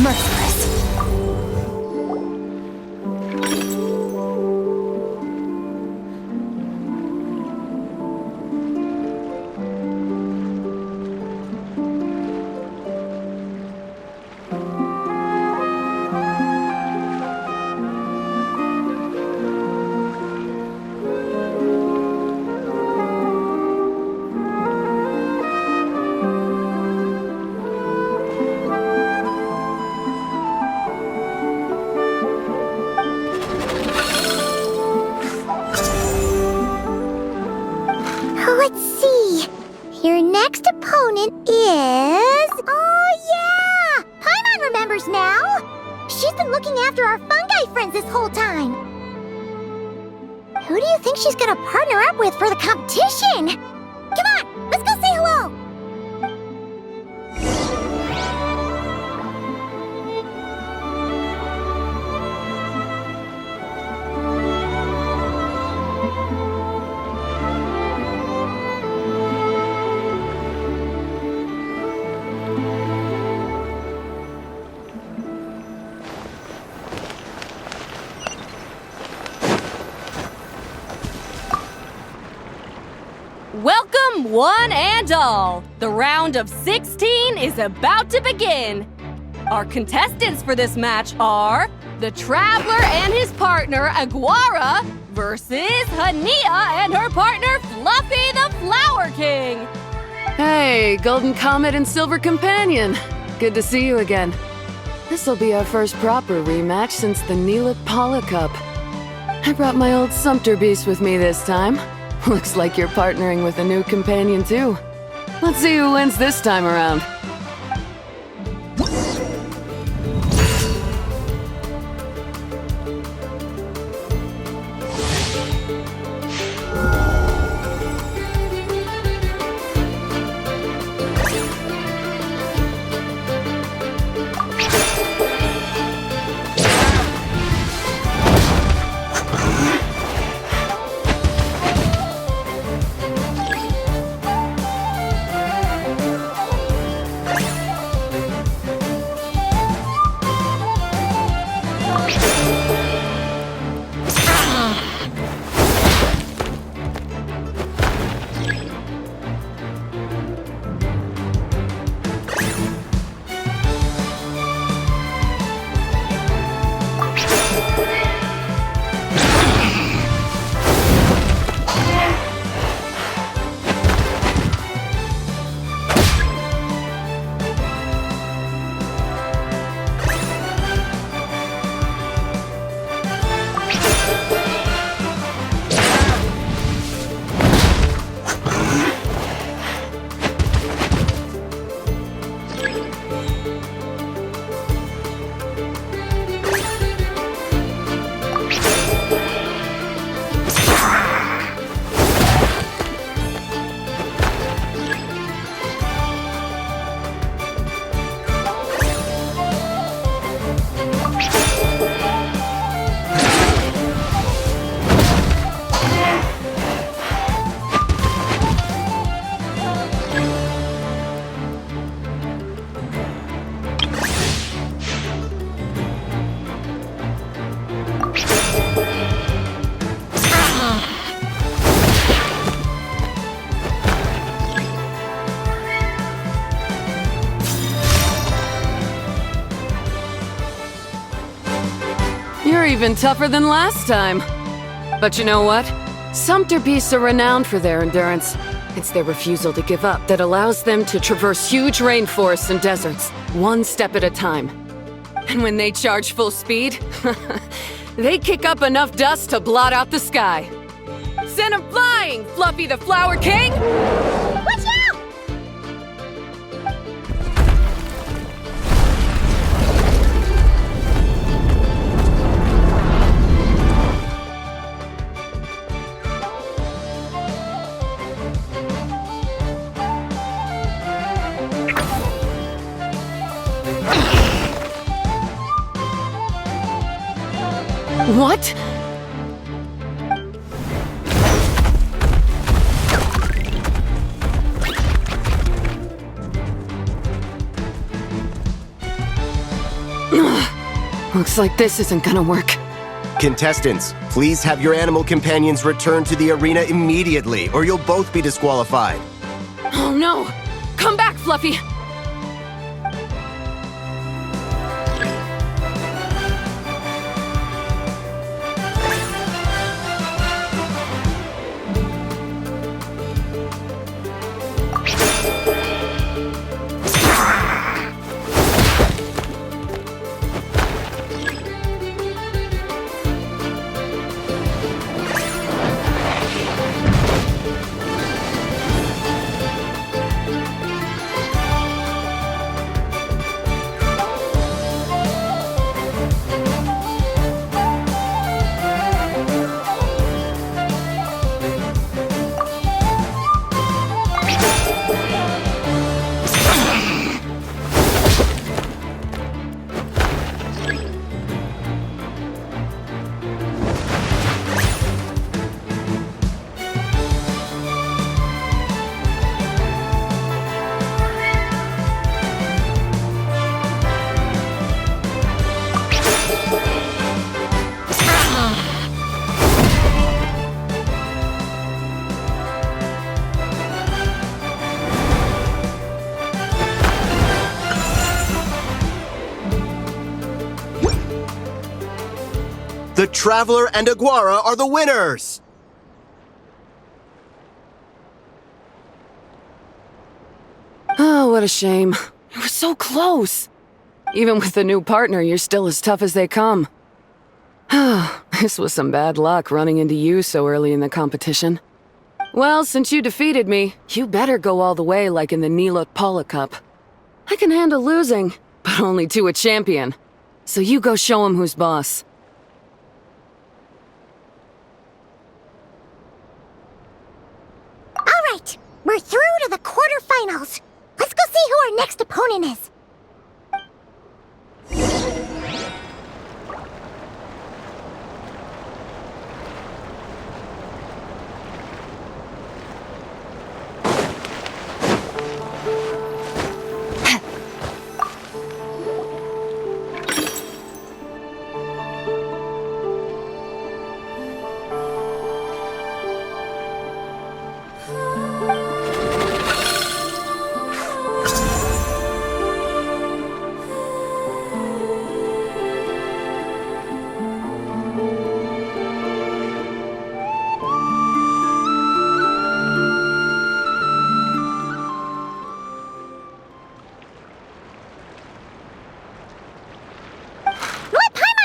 Merciless. Let's see. Your next opponent is... Oh, yeah! Paimon remembers now! She's been looking after our fungi friends this whole time. Who do you think she's gonna partner up with for the competition? Come on, let's go say hello! Welcome, one and all! The round of 16 is about to begin! Our contestants for this match are the Traveler and his partner, Aguara, versus Hania and her partner Fluffy the Flower King. Hey, Golden Comet and Silver Companion. Good to see you again. This'll be our first proper rematch since the Neela Paula Cup. I brought my old Sumpter Beast with me this time. Looks like you're partnering with a new companion too. Let's see who wins this time around. You're even tougher than last time. But you know what? Sumpter beasts are renowned for their endurance. It's their refusal to give up that allows them to traverse huge rainforests and deserts, one step at a time. And when they charge full speed, they kick up enough dust to blot out the sky. Send 'em flying, Fluffy the Flower King! Watch out! What? Looks like this isn't gonna work. Contestants, please have your animal companions return to the arena immediately, or you'll both be disqualified. Oh no! Come back, Fluffy! The Traveler and Aguara are the winners! Oh, what a shame. You were so close. Even with the new partner, you're still as tough as they come. This was some bad luck running into you so early in the competition. Well, since you defeated me, you better go all the way like in the Nilot Paula Cup. I can handle losing, but only to a champion. So you go show him who's boss. All right, we're through to the quarterfinals. Let's go see who our next opponent is.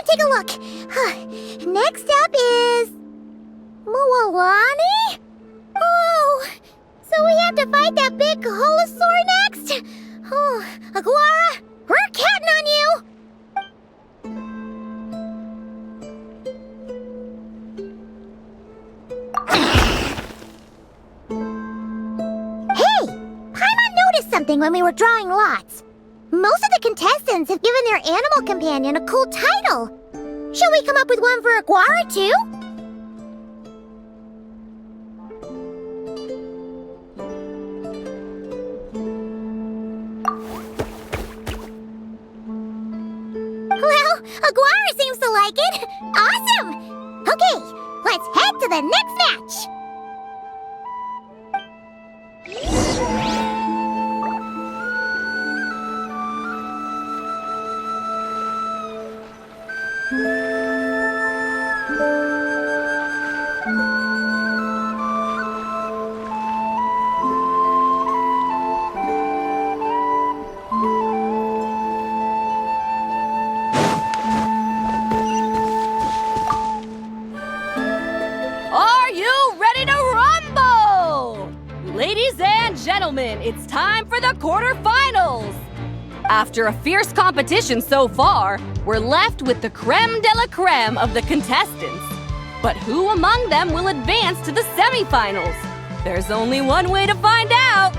Take a look. Next up is... Mualani? Oh, so we have to fight that big holosaur next? Oh, Aguara, we're counting on you! Hey! Paimon noticed something when we were drawing lots. Most of the contestants have given their animal companion a cool title. Shall we come up with one for Aguara, too? Well, Aguara seems to like it. Awesome! Okay, let's head to the next match. Are you ready to rumble? Ladies and gentlemen, it's time for the quarterfinals. After a fierce competition so far, we're left with the creme de la creme of the contestants. But who among them will advance to the semifinals? There's only one way to find out.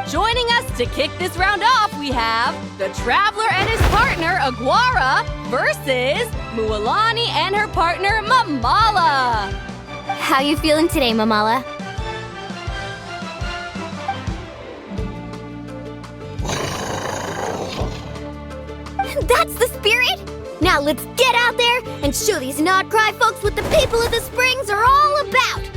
Joining us to kick this round off, we have the Traveler and his partner, Aguara, versus Mualani and her partner, Mamala. How you feeling today, Mamala? That's the spirit! Now let's get out there and show these not-cry folks what the people of the Springs are all about!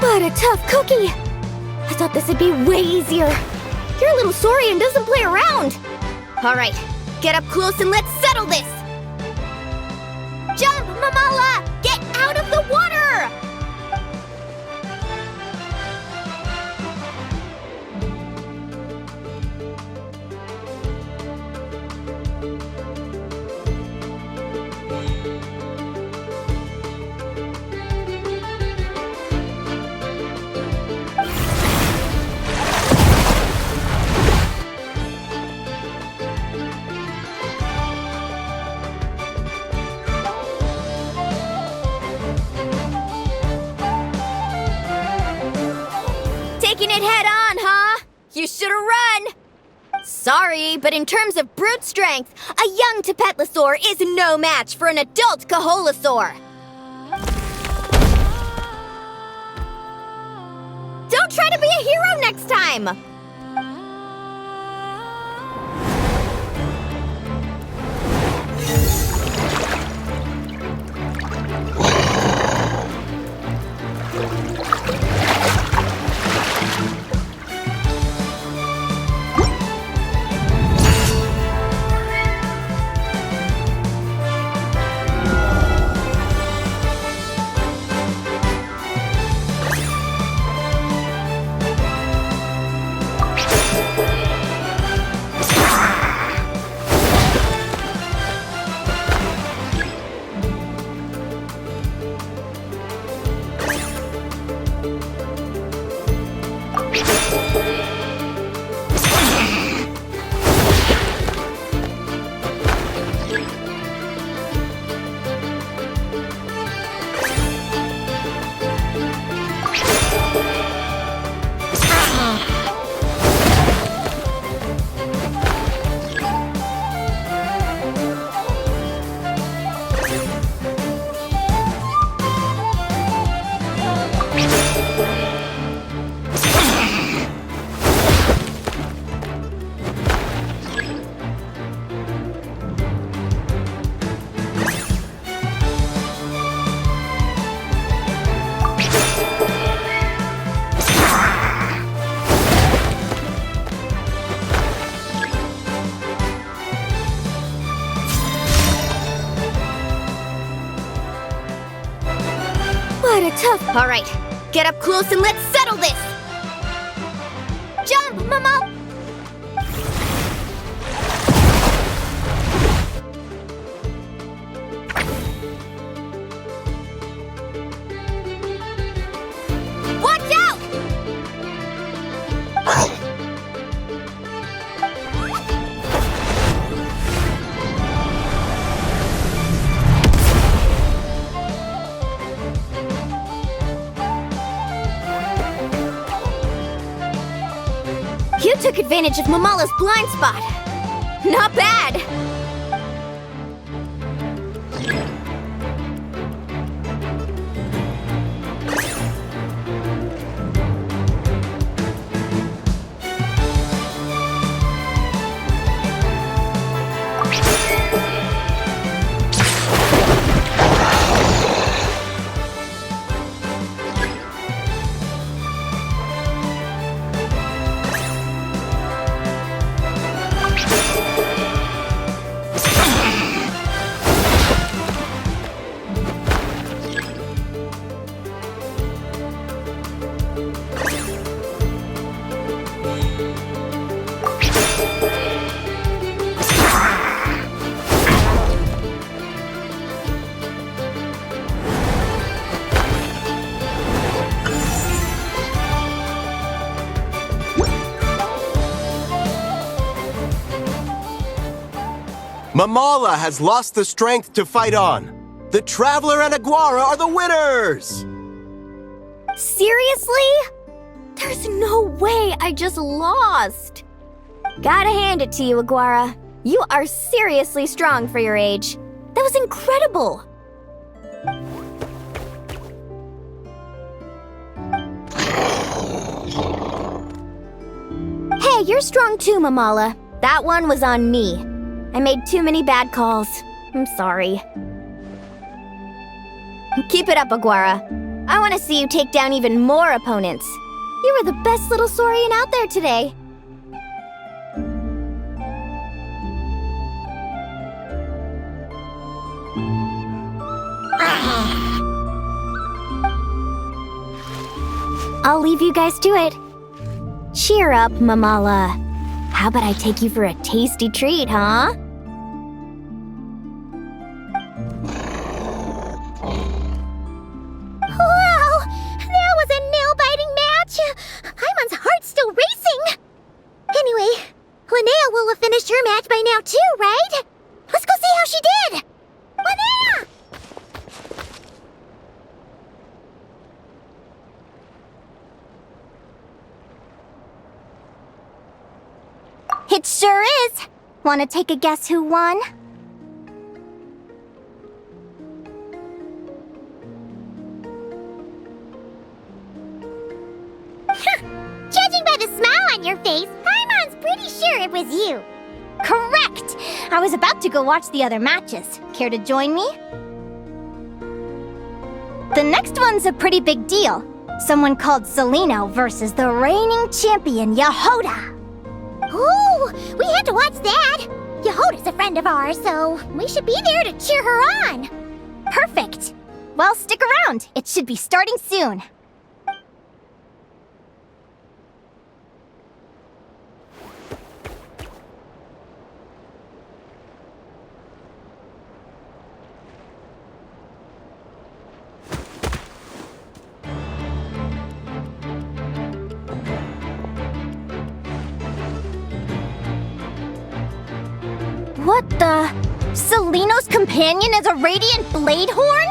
What a tough cookie! I thought this would be way easier. Your little Saurian doesn't play around. All right, get up close and let's settle this. Jump, Mamala! Get out of the water! Taking it head on, huh? You should've run! Sorry, but in terms of brute strength, a young Tapetlosaur is no match for an adult Caholosaur. Don't try to be a hero next time! What a tough... All right, get up close and let's settle this! Jump, Mama! Watch out! You took advantage of Mamala's blind spot. Not bad. Mamala has lost the strength to fight on. The Traveler and Aguara are the winners! Seriously? There's no way I just lost. Gotta hand it to you, Aguara. You are seriously strong for your age. That was incredible. Hey, you're strong too, Mamala. That one was on me. I made too many bad calls. I'm sorry. Keep it up, Aguara. I want to see you take down even more opponents. You were the best little Saurian out there today. I'll leave you guys to it. Cheer up, Mamala. How about I take you for a tasty treat, huh? Wow! That was a nail-biting match! Paimon's heart's still racing! Anyway, Linnea will have finished her match by now too, right? Let's go see how she did! Linnea! It sure is! Want to take a guess who won? Judging by the smile on your face, Paimon's pretty sure it was you. Correct! I was about to go watch the other matches. Care to join me? The next one's a pretty big deal. Someone called Celino versus the reigning champion, Yehoda. Ooh, we had to watch that. Yehoda's a friend of ours, so we should be there to cheer her on. Perfect! Well, stick around. It should be starting soon. What the? Celino's companion is a radiant blade horn?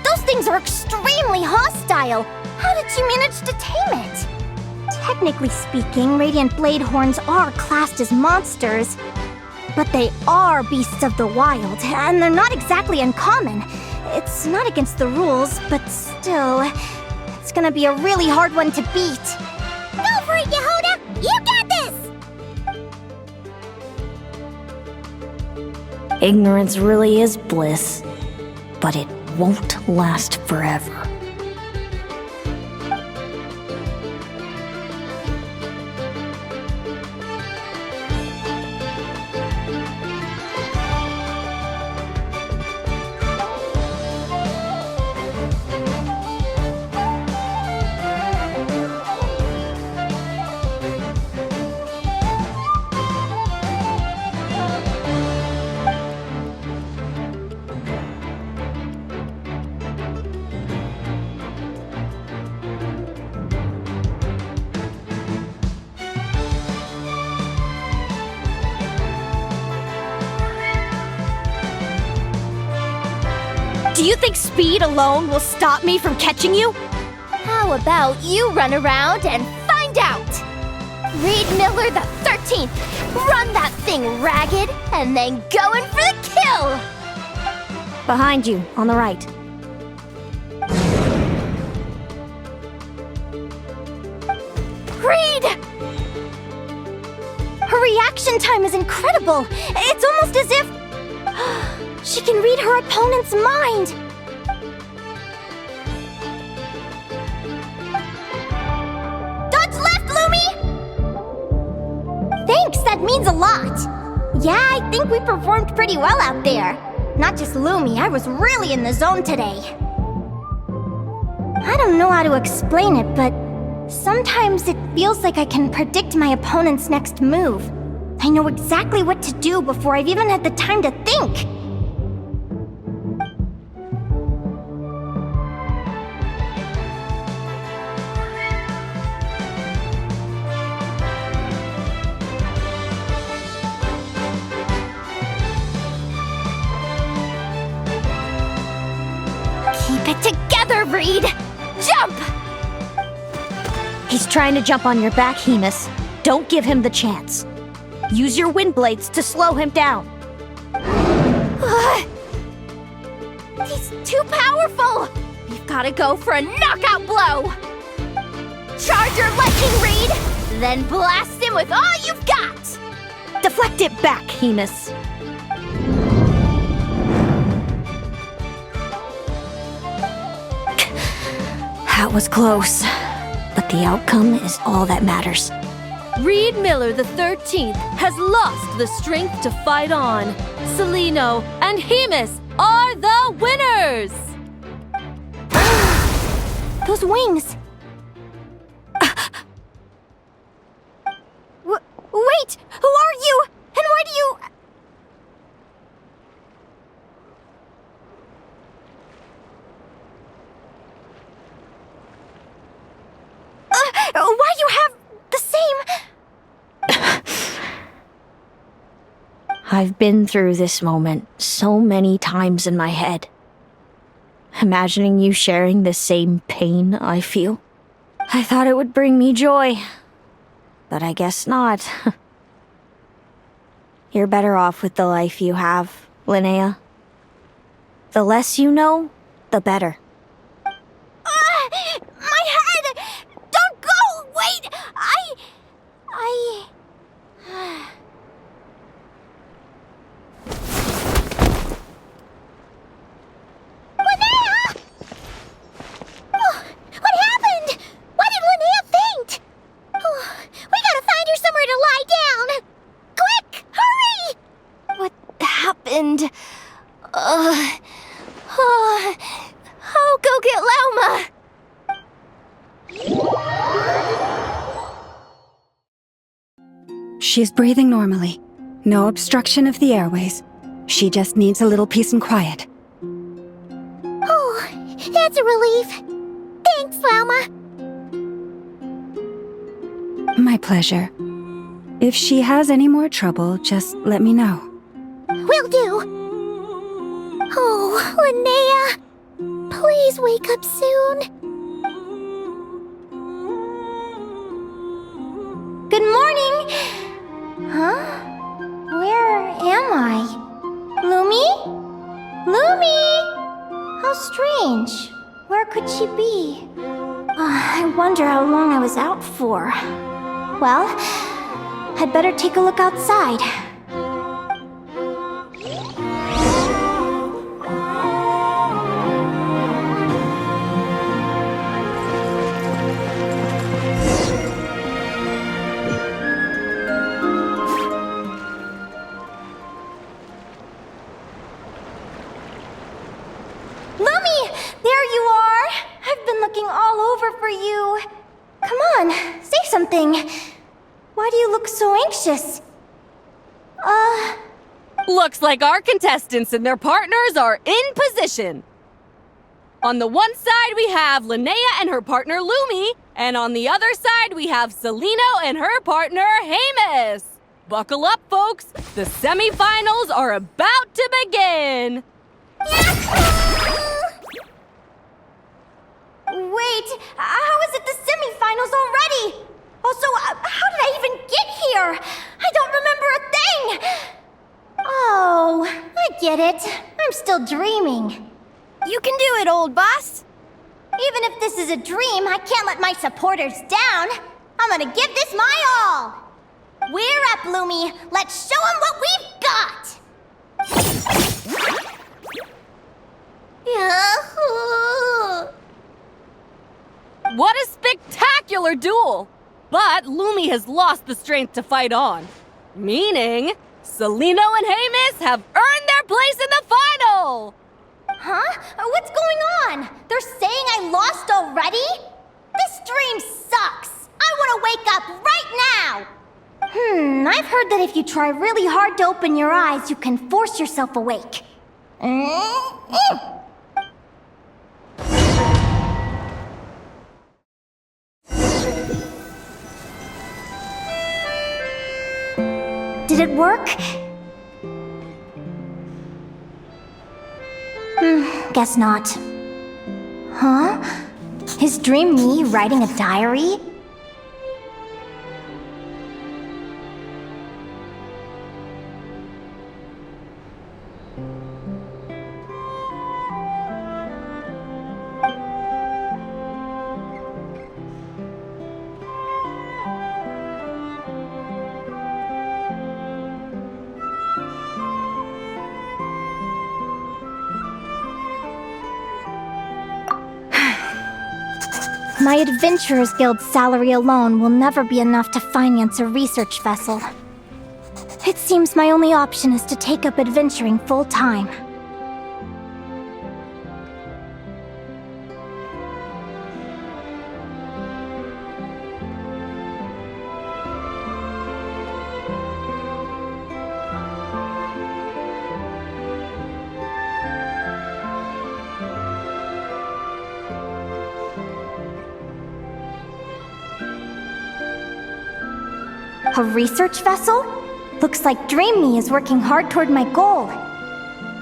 Those things are extremely hostile. How did you manage to tame it? Technically speaking, radiant blade horns are classed as monsters. But they are beasts of the wild, and they're not exactly uncommon. It's not against the rules, but still, it's gonna be a really hard one to beat. Go for it, Yehoda! You got this! Ignorance really is bliss, but it won't last forever. Do you think speed alone will stop me from catching you? How about you run around and find out? Reed Miller the 13th, run that thing ragged and then go in for the kill! Behind you, on the right. Reed! Her reaction time is incredible. It's almost as if she can read her opponent's mind. Dodge left, Lumi! Thanks, that means a lot. Yeah, I think we performed pretty well out there. Not just Lumi, I was really in the zone today. I don't know how to explain it, but sometimes it feels like I can predict my opponent's next move. I know exactly what to do before I've even had the time to think. Keep it together, Reed! Jump! He's trying to jump on your back, Hemus. Don't give him the chance. Use your wind blades to slow him down. He's too powerful! We've gotta go for a knockout blow! Charge your lightning, Reed! Then blast him with all you've got! Deflect it back, Hemus. That was close. But the outcome is all that matters. Reed Miller the 13th has lost the strength to fight on. Celino and Hemus are the winners! Those wings! Wait! Who are you? And why do you... why you have the same... I've been through this moment so many times in my head. Imagining you sharing the same pain I feel. I thought it would bring me joy. But I guess not. You're better off with the life you have, Linnea. The less you know, the better. My head! Don't go! Wait! Linnea! Oh, what happened? Why did Linnea faint? Oh, we gotta find her somewhere to lie down! Quick! Hurry! What happened? I'll go get Lauma! She's breathing normally. No obstruction of the airways. She just needs a little peace and quiet. Oh, that's a relief. Thanks, Lauma. My pleasure. If she has any more trouble, just let me know. Will do. Oh, Linnea. Please wake up soon. Good morning. Huh? Where am I? Lumi? Lumi! How strange. Where could she be? I wonder how long I was out for. Well, I'd better take a look outside. Lumi! There you are! I've been looking all over for you. Come on, say something. Why do you look so anxious? Looks like our contestants and their partners are in position. On the one side, we have Linnea and her partner Lumi, and on the other side, we have Celino and her partner Hemus. Buckle up, folks. The semifinals are about to begin. Wait, how is it the semifinals already? Also, how did I even get here? I don't remember a thing! Oh, I get it. I'm still dreaming. You can do it, old boss. Even if this is a dream, I can't let my supporters down. I'm gonna give this my all. We're up, Lumi. Let's show them what we've got! What a spectacular duel! But Lumi has lost the strength to fight on. Meaning, Celino and Hemus have earned their place in the final! Huh? What's going on? They're saying I lost already? This dream sucks! I want to wake up right now! I've heard that if you try really hard to open your eyes, you can force yourself awake. Did it work? Guess not. Huh? Is Dream me writing a diary? My Adventurers Guild salary alone will never be enough to finance a research vessel. It seems my only option is to take up adventuring full-time. A research vessel? Looks like Dream Me is working hard toward my goal.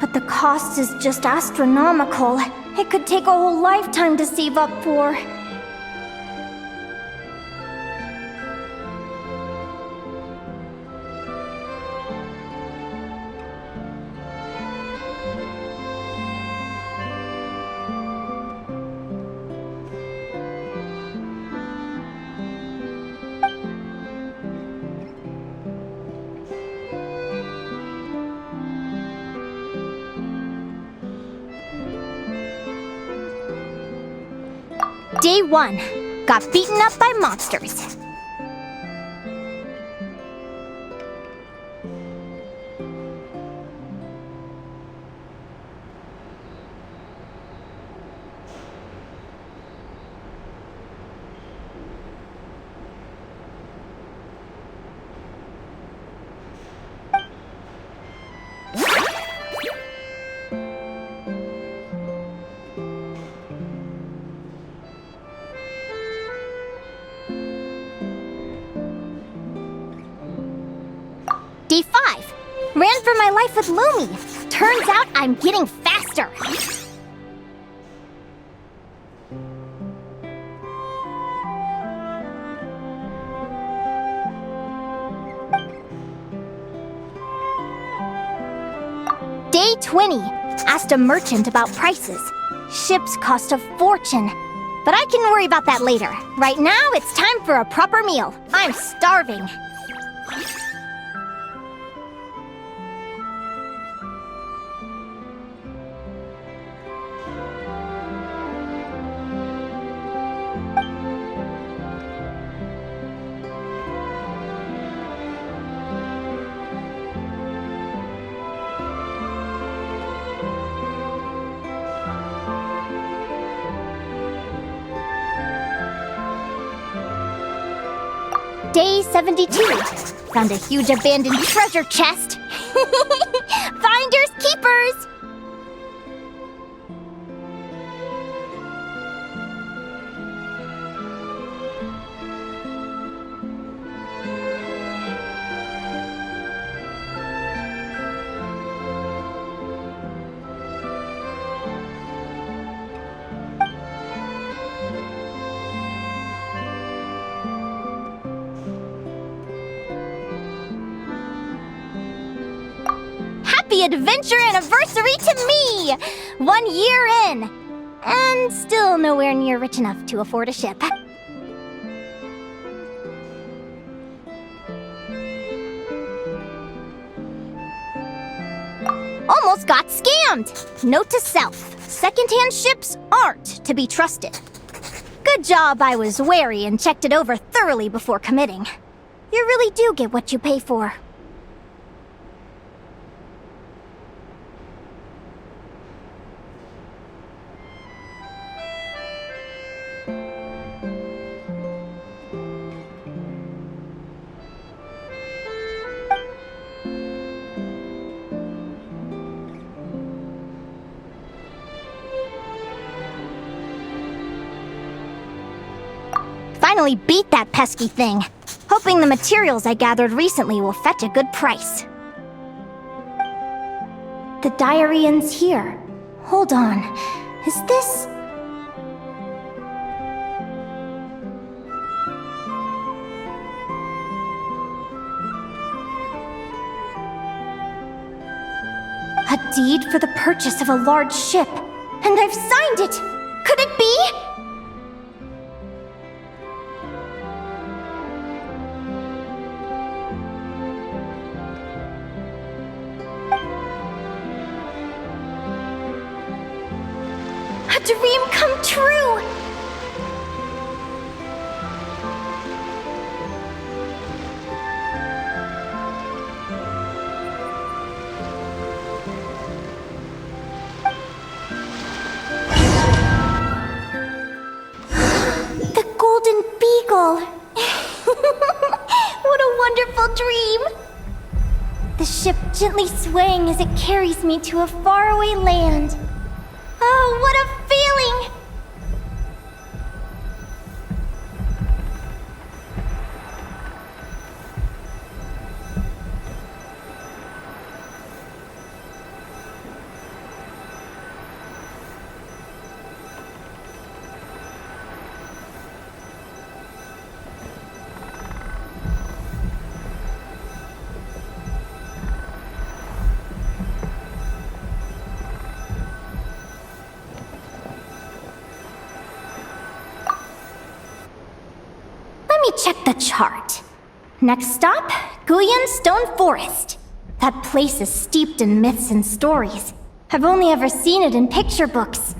But the cost is just astronomical. It could take a whole lifetime to save up for. Day 1. Got beaten up by monsters. Day 5. Ran for my life with Lumi. Turns out I'm getting faster. Day 20. Asked a merchant about prices. Ships cost a fortune. But I can worry about that later. Right now, it's time for a proper meal. I'm starving. Day 72. Found a huge abandoned treasure chest. Finders keepers! Happy adventure anniversary to me! 1 year in! And still nowhere near rich enough to afford a ship. Almost got scammed! Note to self, secondhand ships aren't to be trusted. Good job I was wary and checked it over thoroughly before committing. You really do get what you pay for. Finally beat that pesky thing. Hoping the materials I gathered recently will fetch a good price. The diary ends here. Hold on. Is this... a deed for the purchase of a large ship. And I've signed it! Could it be? A dream come true! The golden beagle! What a wonderful dream! The ship gently swaying as it carries me to a faraway land. Oh, what a feeling! Let me check the chart. Next stop, Guyan Stone Forest. That place is steeped in myths and stories. I've only ever seen it in picture books.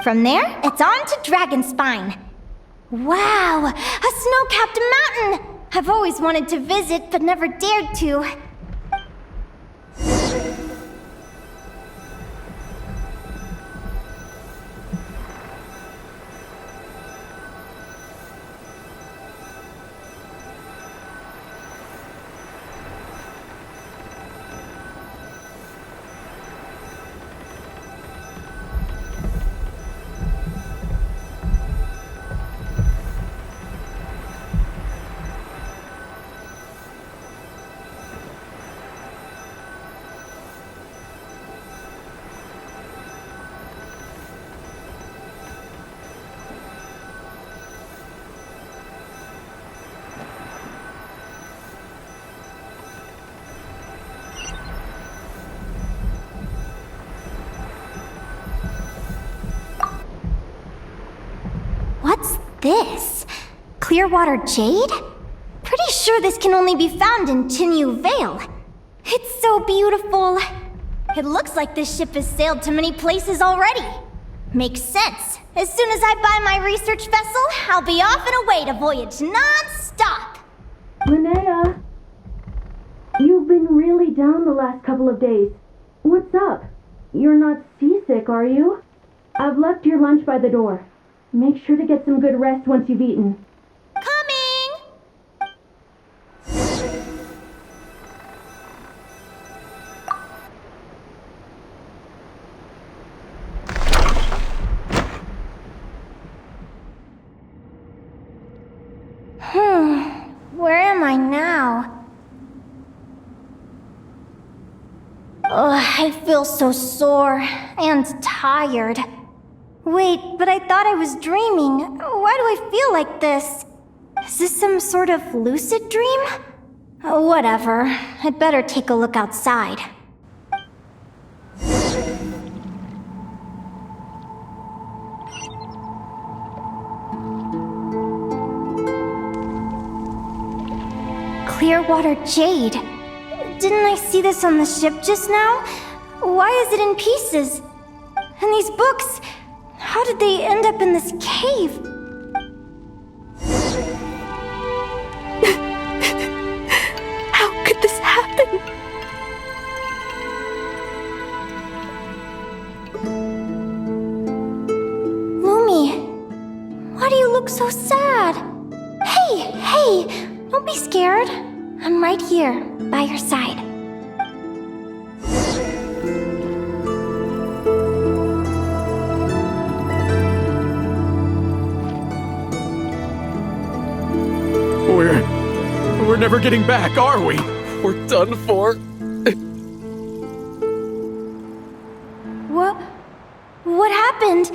From there, it's on to Dragonspine. Wow, a snow-capped mountain! I've always wanted to visit, but never dared to. What's this? Clearwater jade? Pretty sure this can only be found in Chinyu Vale. It's so beautiful. It looks like this ship has sailed to many places already. Makes sense. As soon as I buy my research vessel, I'll be off and away to voyage non-stop. Linnea, you've been really down the last couple of days. What's up? You're not seasick, are you? I've left your lunch by the door. Make sure to get some good rest once you've eaten. Coming! Where am I now? I feel so sore and tired. Wait, but I thought I was dreaming. Why do I feel like this? Is this some sort of lucid dream? Whatever. I'd better take a look outside. Clearwater jade. Didn't I see this on the ship just now? Why is it in pieces? And these books, how did they end up in this cave? How could this happen? Lumi, why do you look so sad? Hey, don't be scared. I'm right here, by your side. We're never getting back, are we? We're done for. What happened?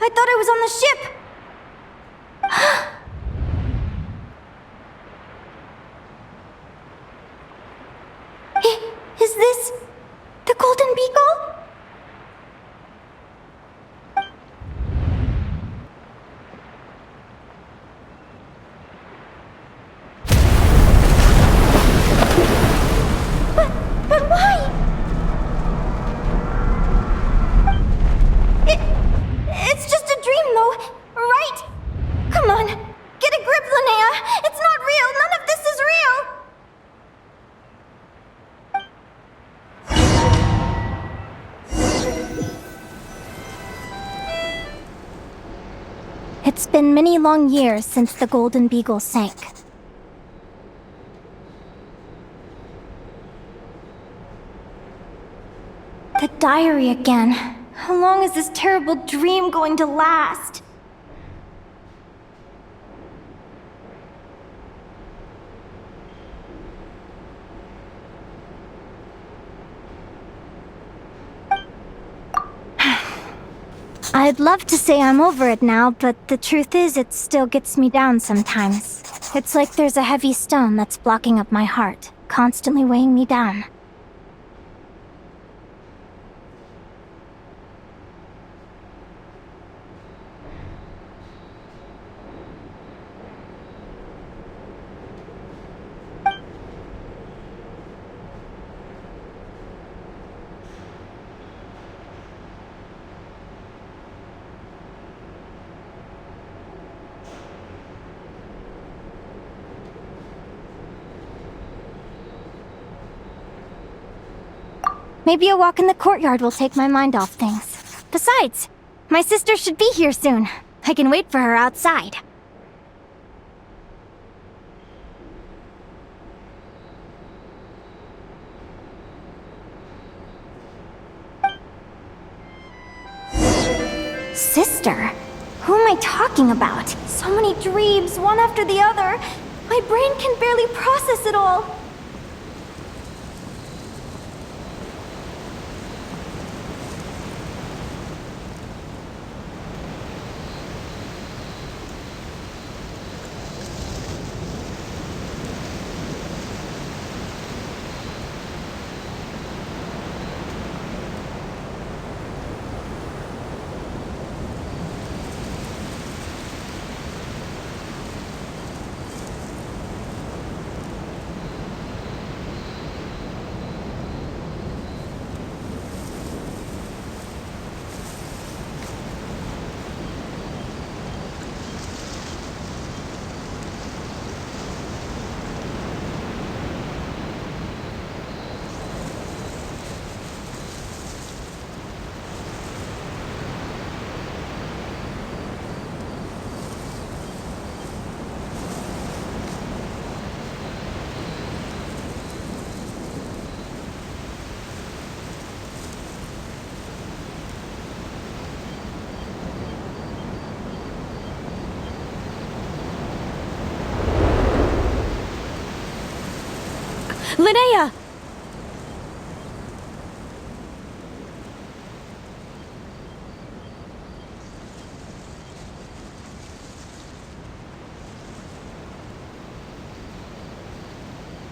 I I thought I was on the ship! Is this the Golden Beagle? But why? It's just a dream, though, right? Come on, get a grip, Linnea. It's not real. None of this is real. It's been many long years since the Golden Beagle sank. The diary again. How long is this terrible dream going to last? I'd love to say I'm over it now, but the truth is it still gets me down sometimes. It's like there's a heavy stone that's blocking up my heart, constantly weighing me down. Maybe a walk in the courtyard will take my mind off things. Besides, my sister should be here soon. I can wait for her outside. Sister? Who am I talking about? So many dreams, one after the other. My brain can barely process it all. Linnea!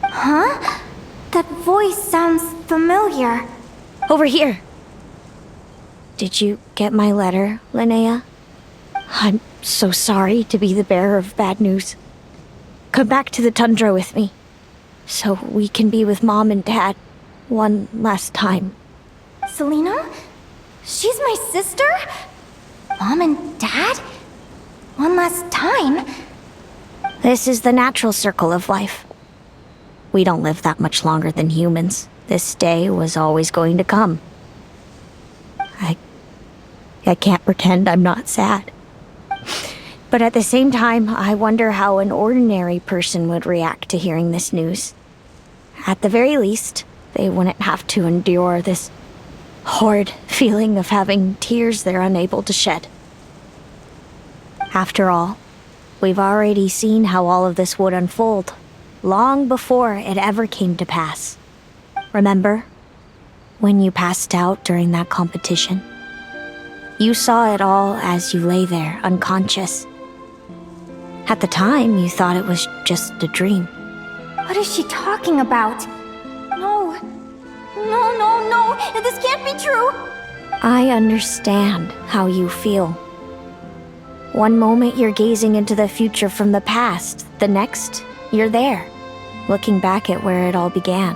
Huh? That voice sounds familiar. Over here. Did you get my letter, Linnea? I'm so sorry to be the bearer of bad news. Come back to the tundra with me, so we can be with Mom and Dad one last time. Selena? She's my sister? Mom and Dad? One last time? This is the natural circle of life. We don't live that much longer than humans. This day was always going to come. I can't pretend I'm not sad. But at the same time, I wonder how an ordinary person would react to hearing this news. At the very least, they wouldn't have to endure this horrid feeling of having tears they're unable to shed. After all, we've already seen how all of this would unfold, long before it ever came to pass. Remember, when you passed out during that competition? You saw it all as you lay there, unconscious. At the time, you thought it was just a dream. What is she talking about? No. No. This can't be true. I understand how you feel. One moment you're gazing into the future from the past, the next, you're there, looking back at where it all began.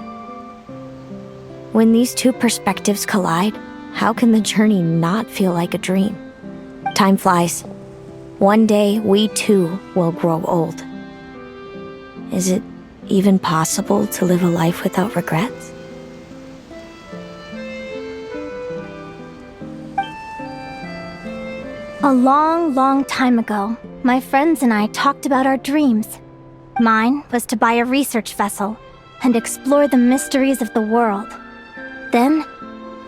When these two perspectives collide, how can the journey not feel like a dream? Time flies. One day, we too will grow old. Is it even possible to live a life without regrets? A long time ago, my friends and I talked about our dreams. Mine was to buy a research vessel and explore the mysteries of the world. Then,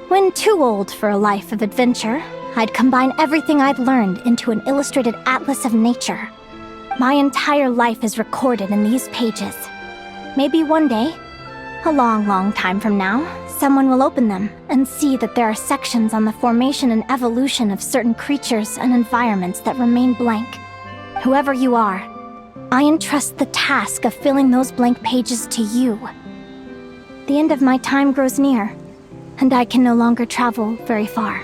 when too old for a life of adventure, I'd combine everything I'd learned into an illustrated atlas of nature. My entire life is recorded in these pages. Maybe one day, a long time from now, someone will open them and see that there are sections on the formation and evolution of certain creatures and environments that remain blank. Whoever you are, I entrust the task of filling those blank pages to you. The end of my time grows near, and I can no longer travel very far.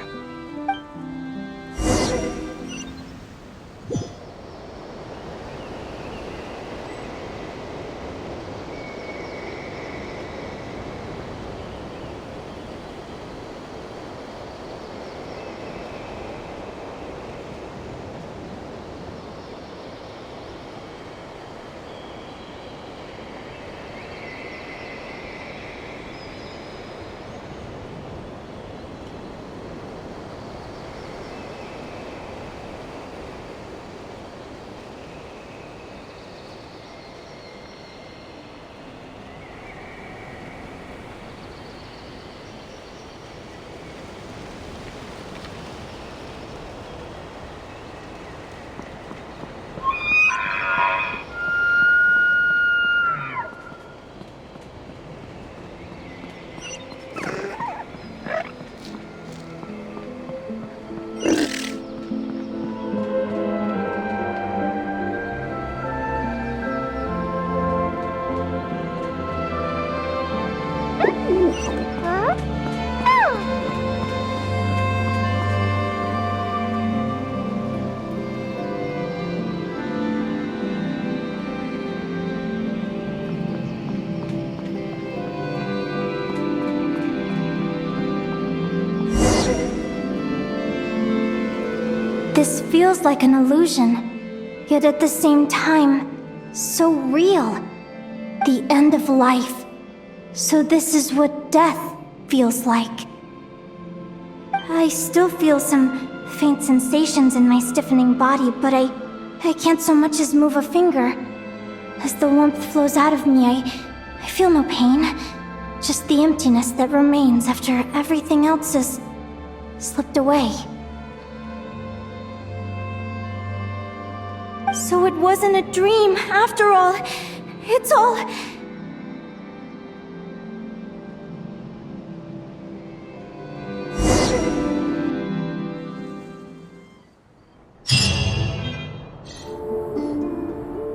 This feels like an illusion, yet at the same time, so real. The end of life. So this is what death feels like. I still feel some faint sensations in my stiffening body, but I can't so much as move a finger. As the warmth flows out of me, I feel no pain. Just the emptiness that remains after everything else has slipped away. So it wasn't a dream, after all. It's all...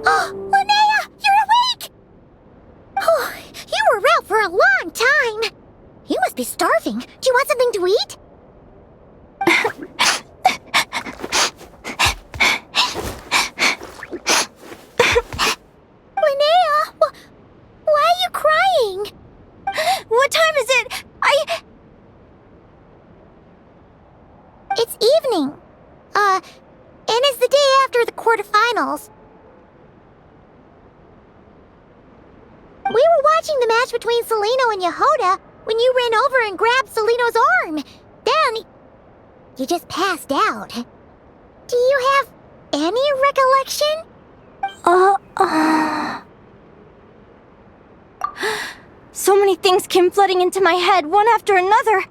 Oh, Linnea! You're awake! Oh, you were out for a long time. You must be starving. Do you want something to eat? What time is it? It's evening. And it's the day after the quarterfinals. We were watching the match between Celino and Yehoda when you ran over and grabbed Celino's arm. Then, you just passed out. Do you have any recollection? So many things came flooding into my head, one after another.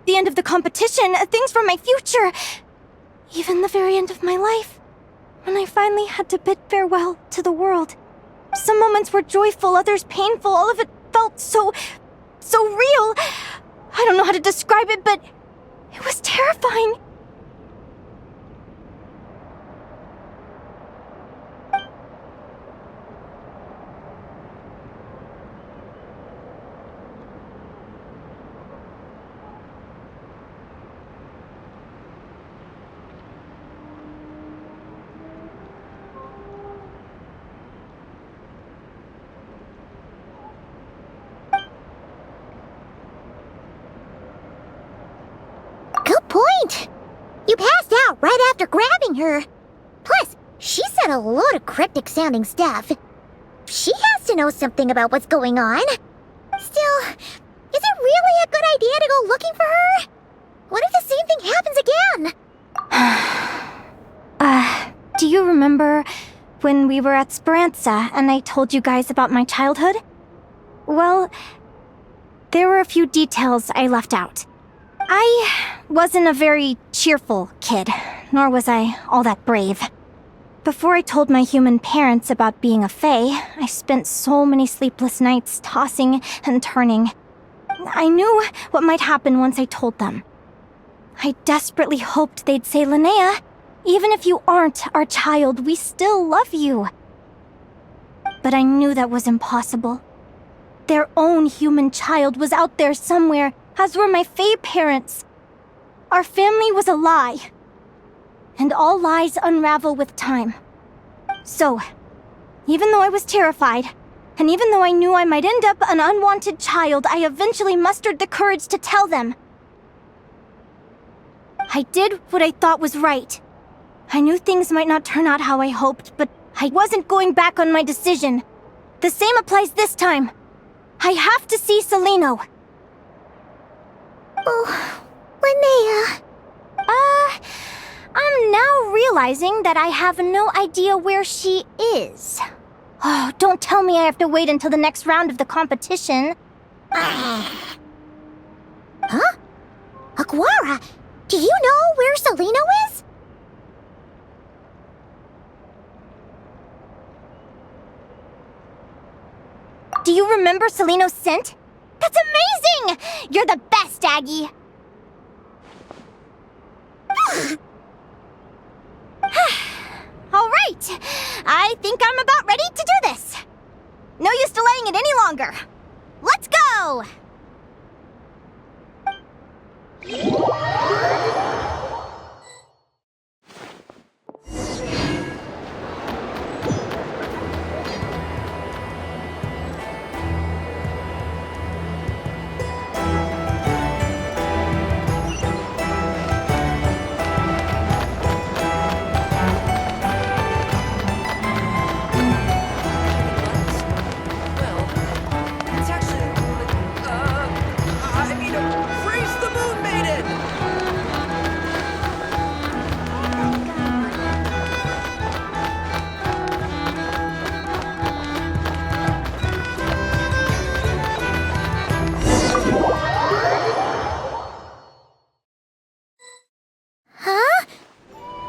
The end of the competition, things from my future. Even the very end of my life. When I finally had to bid farewell to the world. Some moments were joyful, others painful. All of it felt so real. I don't know how to describe it, but it was terrifying. out right after grabbing her. Plus, she said a load of cryptic-sounding stuff. She has to know something about what's going on. Still, is it really a good idea to go looking for her? What if the same thing happens again? Do you remember when we were at Speranza and I told you guys about my childhood? Well, there were a few details I left out. I wasn't a very cheerful kid, nor was I all that brave. Before I told my human parents about being a fae, I spent so many sleepless nights tossing and turning. I knew what might happen once I told them. I desperately hoped they'd say, Linnea, even if you aren't our child, we still love you. But I knew that was impossible. Their own human child was out there somewhere, as were my fae parents. Our family was a lie. And all lies unravel with time. So, even though I was terrified, and even though I knew I might end up an unwanted child, I eventually mustered the courage to tell them. I did what I thought was right. I knew things might not turn out how I hoped, but I wasn't going back on my decision. The same applies this time. I have to see Celino. Oh, Linnea. I'm now realizing that I have no idea where she is. Oh, don't tell me I have to wait until the next round of the competition. Huh? Aguara, do you know where Celino is? Do you remember Celino's scent? That's amazing! You're the best, Aggie! All right, I think I'm about ready to do this. No use delaying it any longer. Let's go! Huh?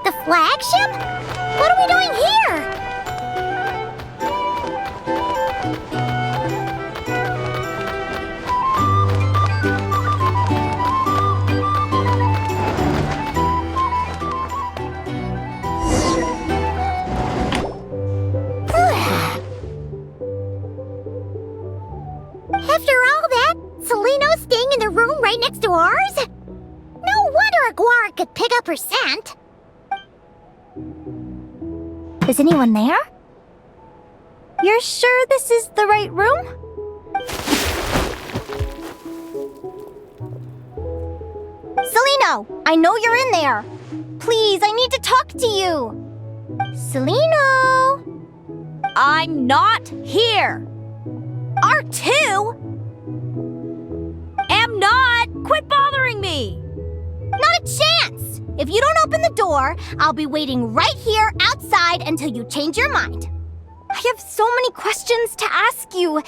The flagship? What are we doing here? After all that, Celino's staying in the room right next to ours? No wonder Aguara could pick up her scent. Is anyone there? You're sure this is the right room? Celino, I know you're in there. Please, I need to talk to you. Celino! I'm not here. R2? Am not. Quit bothering me. Not a chance! If you don't open the door, I'll be waiting right here outside until you change your mind. I have so many questions to ask you.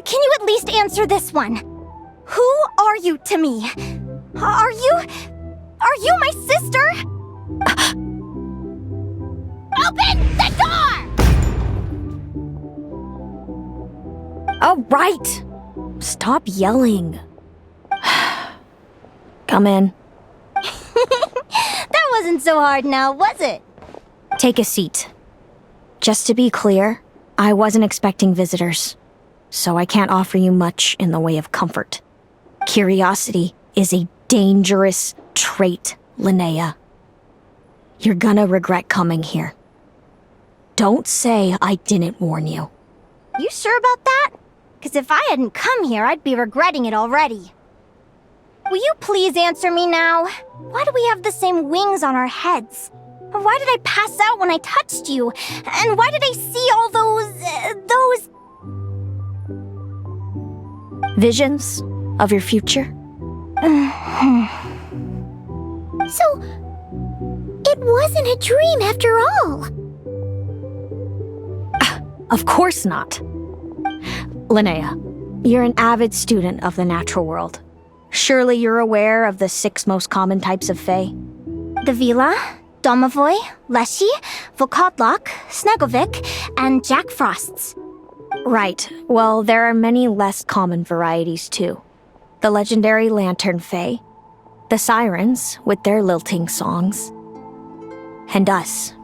Can you at least answer this one? Who are you to me? Are you my sister? Open the door! All right. Stop yelling. Come in. That wasn't so hard now, was it? Take a seat. Just to be clear, I wasn't expecting visitors, so I can't offer you much in the way of comfort. Curiosity is a dangerous trait, Linnea. You're gonna regret coming here. Don't say I didn't warn you. You sure about that? Because if I hadn't come here, I'd be regretting it already. Will you please answer me now? Why do we have the same wings on our heads? Why did I pass out when I touched you? And why did I see all those... Visions of your future? So, it wasn't a dream after all. Of course not. Linnea, you're an avid student of the natural world. Surely you're aware of the 6 most common types of Fae? The Vila, Domovoy, Leshy, Volkodlok, Snegovic, and Jack Frosts. Right. Well, there are many less common varieties too. The legendary Lantern Fae, the Sirens with their lilting songs, and us,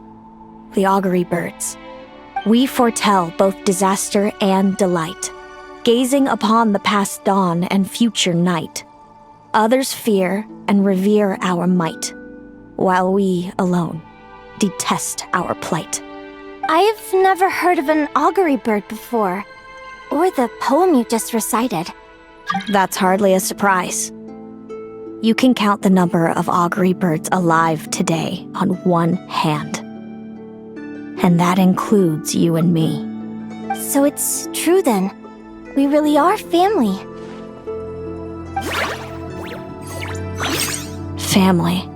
the Augury Birds. We foretell both disaster and delight, gazing upon the past dawn and future night. Others fear and revere our might, while we alone detest our plight. I've never heard of an augury bird before, or the poem you just recited. That's hardly a surprise. You can count the number of augury birds alive today on one hand. And that includes you and me. So it's true then. We really are family. Family.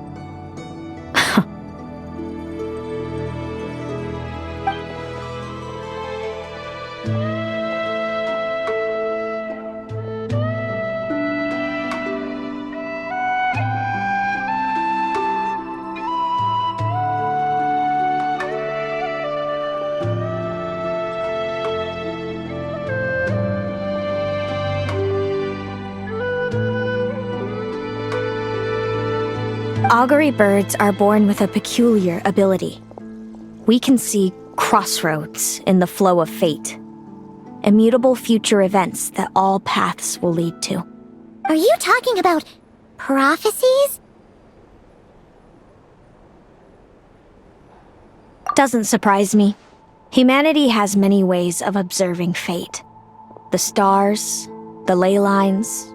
Augury birds are born with a peculiar ability. We can see crossroads in the flow of fate, immutable future events that all paths will lead to. Are you talking about prophecies? Doesn't surprise me. Humanity has many ways of observing fate. The stars, the ley lines.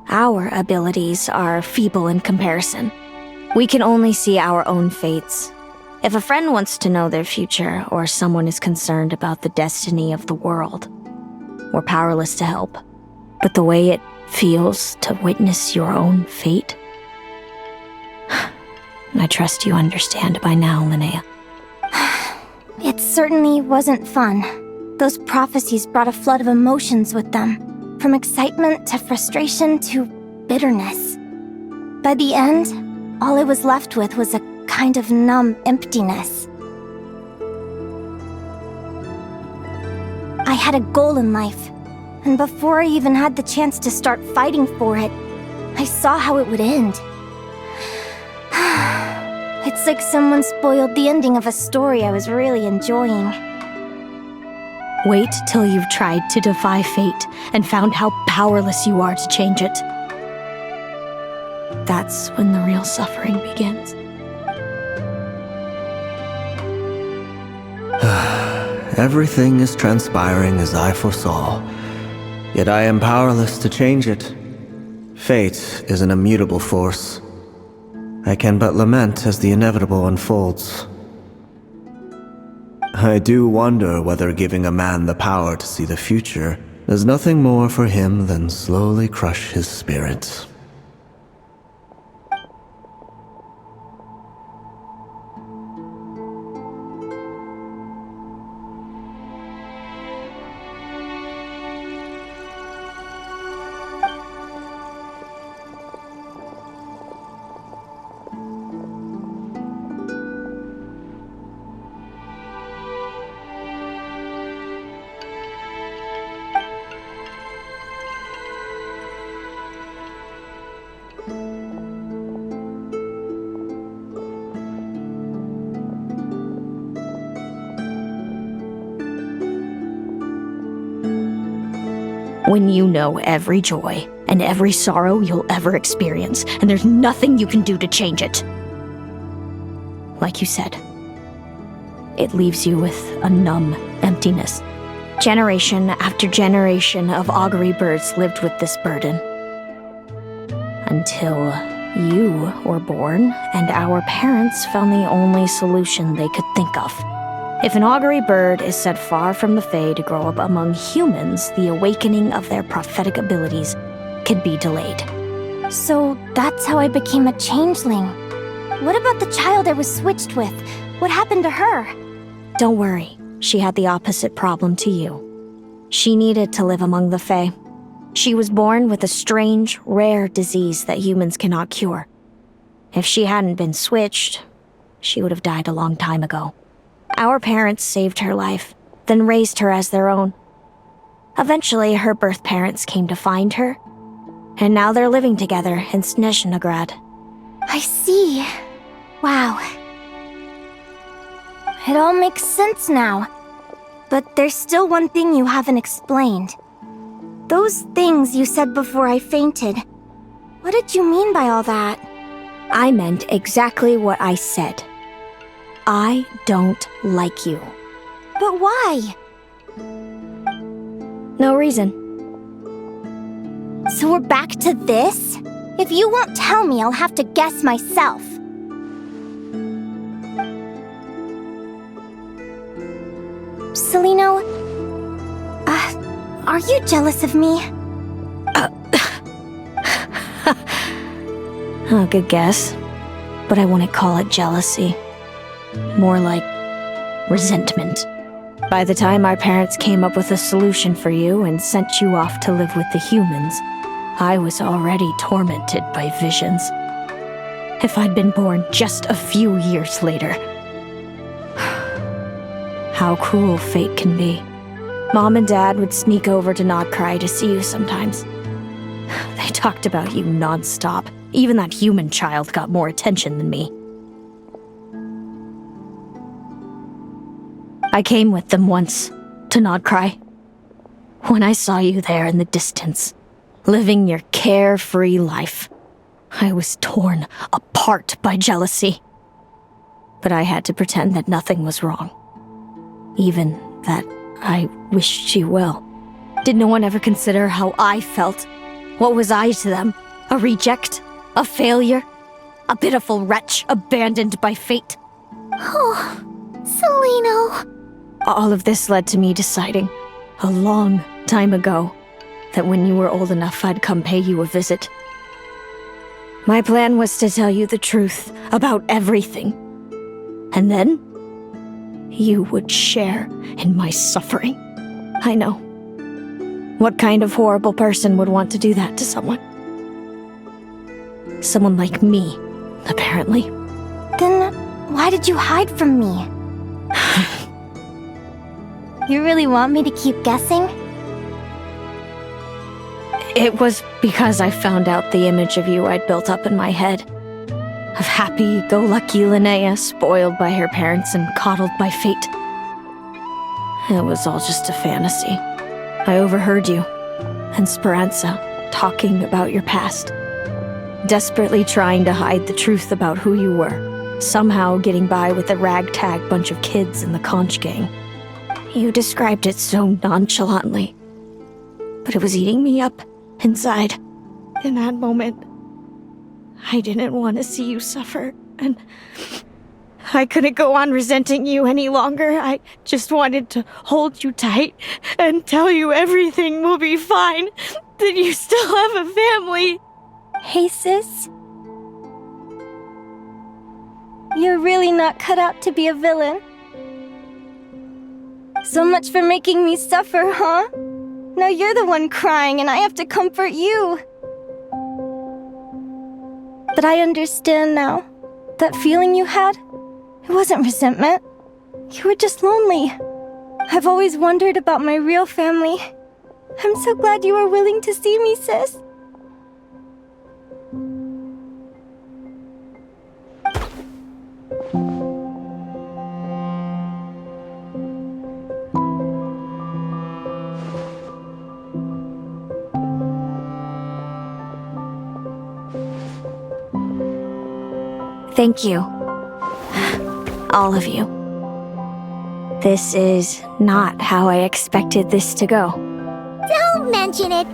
Our abilities are feeble in comparison. We can only see our own fates. If a friend wants to know their future, or someone is concerned about the destiny of the world, we're powerless to help. But the way it feels to witness your own fate, I trust you understand by now, Linnea. It certainly wasn't fun. Those prophecies brought a flood of emotions with them. From excitement to frustration to bitterness. By the end, all I was left with was a kind of numb emptiness. I had a goal in life, and before I even had the chance to start fighting for it, I saw how it would end. It's like someone spoiled the ending of a story I was really enjoying. Wait till you've tried to defy fate and found how powerless you are to change it. That's when the real suffering begins. Everything is transpiring as I foresaw, yet I am powerless to change it. Fate is an immutable force. I can but lament as the inevitable unfolds. I do wonder whether giving a man the power to see the future does nothing more for him than slowly crush his spirit. When you know every joy and every sorrow you'll ever experience, and there's nothing you can do to change it. Like you said, it leaves you with a numb emptiness. Generation after generation of augury birds lived with this burden. Until you were born, and our parents found the only solution they could think of. If an augury bird is set far from the Fae to grow up among humans, the awakening of their prophetic abilities could be delayed. So that's how I became a changeling. What about the child I was switched with? What happened to her? Don't worry, she had the opposite problem to you. She needed to live among the Fae. She was born with a strange, rare disease that humans cannot cure. If she hadn't been switched, she would have died a long time ago. Our parents saved her life, then raised her as their own. Eventually, her birth parents came to find her, and now they're living together in Snezhnograd. I see. Wow. It all makes sense now. But there's still one thing you haven't explained. Those things you said before I fainted. What did you mean by all that? I meant exactly what I said. I don't like you. But why? No reason. So we're back to this? If you won't tell me, I'll have to guess myself. Celino, are you jealous of me? Good guess. But I wouldn't call it jealousy. More like resentment. By the time our parents came up with a solution for you and sent you off to live with the humans, I was already tormented by visions. If I'd been born just a few years later. How cruel fate can be. Mom and Dad would sneak over to Nodcry to see you sometimes. They talked about you non-stop. Even that human child got more attention than me. I came with them once, to Nodcry. When I saw you there in the distance, living your carefree life, I was torn apart by jealousy. But I had to pretend that nothing was wrong. Even that I wished you well. Did no one ever consider how I felt? What was I to them? A reject? A failure? A pitiful wretch abandoned by fate? Oh, Celino. All of this led to me deciding, a long time ago, that when you were old enough, I'd come pay you a visit. My plan was to tell you the truth about everything. And then, you would share in my suffering. I know. What kind of horrible person would want to do that to someone? Someone like me, apparently. Then why did you hide from me? You really want me to keep guessing? It was because I found out the image of you I'd built up in my head. Of happy-go-lucky Linnea, spoiled by her parents and coddled by fate. It was all just a fantasy. I overheard you and Speranza talking about your past. Desperately trying to hide the truth about who you were. Somehow getting by with a ragtag bunch of kids in the conch gang. You described it so nonchalantly. But it was eating me up inside. In that moment, I didn't want to see you suffer, and I couldn't go on resenting you any longer. I just wanted to hold you tight and tell you everything will be fine, that you still have a family. Hey, sis. You're really not cut out to be a villain. So much for making me suffer, huh? Now you're the one crying and I have to comfort you. But I understand now. That feeling you had, it wasn't resentment. You were just lonely. I've always wondered about my real family. I'm so glad you were willing to see me, sis. Thank you. All of you. This is not how I expected this to go. Don't mention it.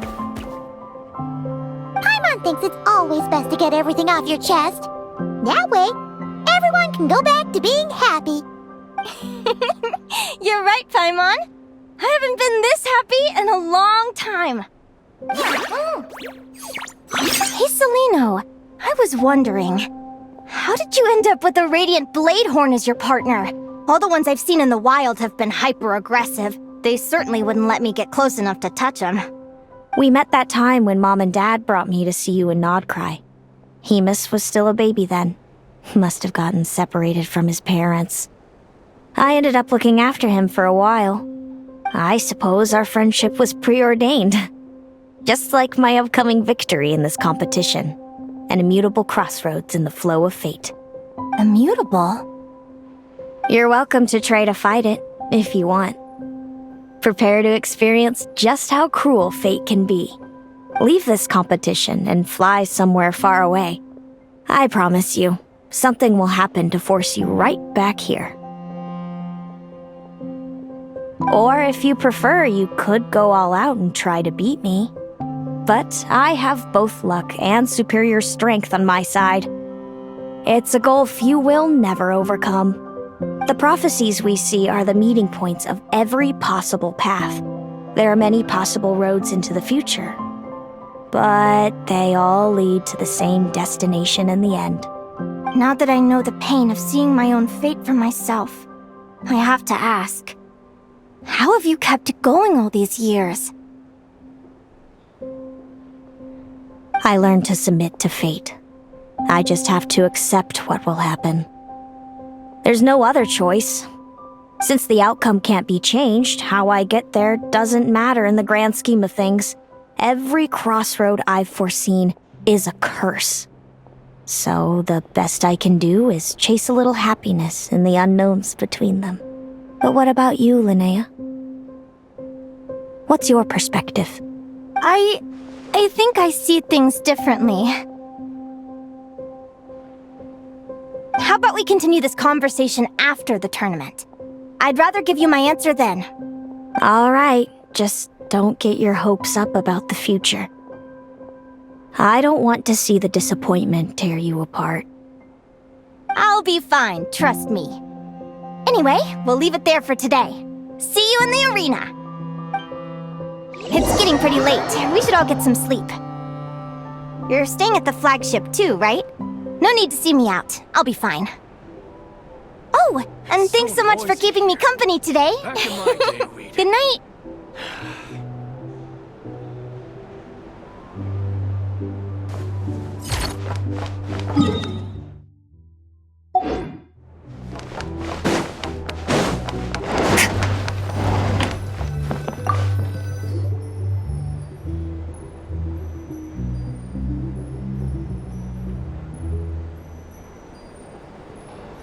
Paimon thinks it's always best to get everything off your chest. That way, everyone can go back to being happy. You're right, Paimon. I haven't been this happy in a long time. Hey, Celino. I was wondering, how did you end up with a Radiant Bladehorn as your partner? All the ones I've seen in the wild have been hyper-aggressive. They certainly wouldn't let me get close enough to touch them. We met that time when Mom and Dad brought me to see you in Nodcry. Hemus was still a baby then. Must have gotten separated from his parents. I ended up looking after him for a while. I suppose our friendship was preordained. Just like my upcoming victory in this competition. An immutable crossroads in the flow of fate. Immutable? You're welcome to try to fight it, if you want. Prepare to experience just how cruel fate can be. Leave this competition and fly somewhere far away. I promise you, something will happen to force you right back here. Or if you prefer, you could go all out and try to beat me. But I have both luck and superior strength on my side. It's a goal few will never overcome. The prophecies we see are the meeting points of every possible path. There are many possible roads into the future. But they all lead to the same destination in the end. Now that I know the pain of seeing my own fate for myself, I have to ask, how have you kept it going all these years? I learned to submit to fate. I just have to accept what will happen. There's no other choice. Since the outcome can't be changed, how I get there doesn't matter in the grand scheme of things. Every crossroad I've foreseen is a curse. So the best I can do is chase a little happiness in the unknowns between them. But what about you, Linnea? What's your perspective? I think I see things differently. How about we continue this conversation after the tournament? I'd rather give you my answer then. All right, just don't get your hopes up about the future. I don't want to see the disappointment tear you apart. I'll be fine, trust me. Anyway, we'll leave it there for today. See you in the arena! It's getting pretty late. We should all get some sleep. You're staying at the flagship too, right? No need to see me out. I'll be fine. Oh, and thanks so much for keeping me company today. Good night.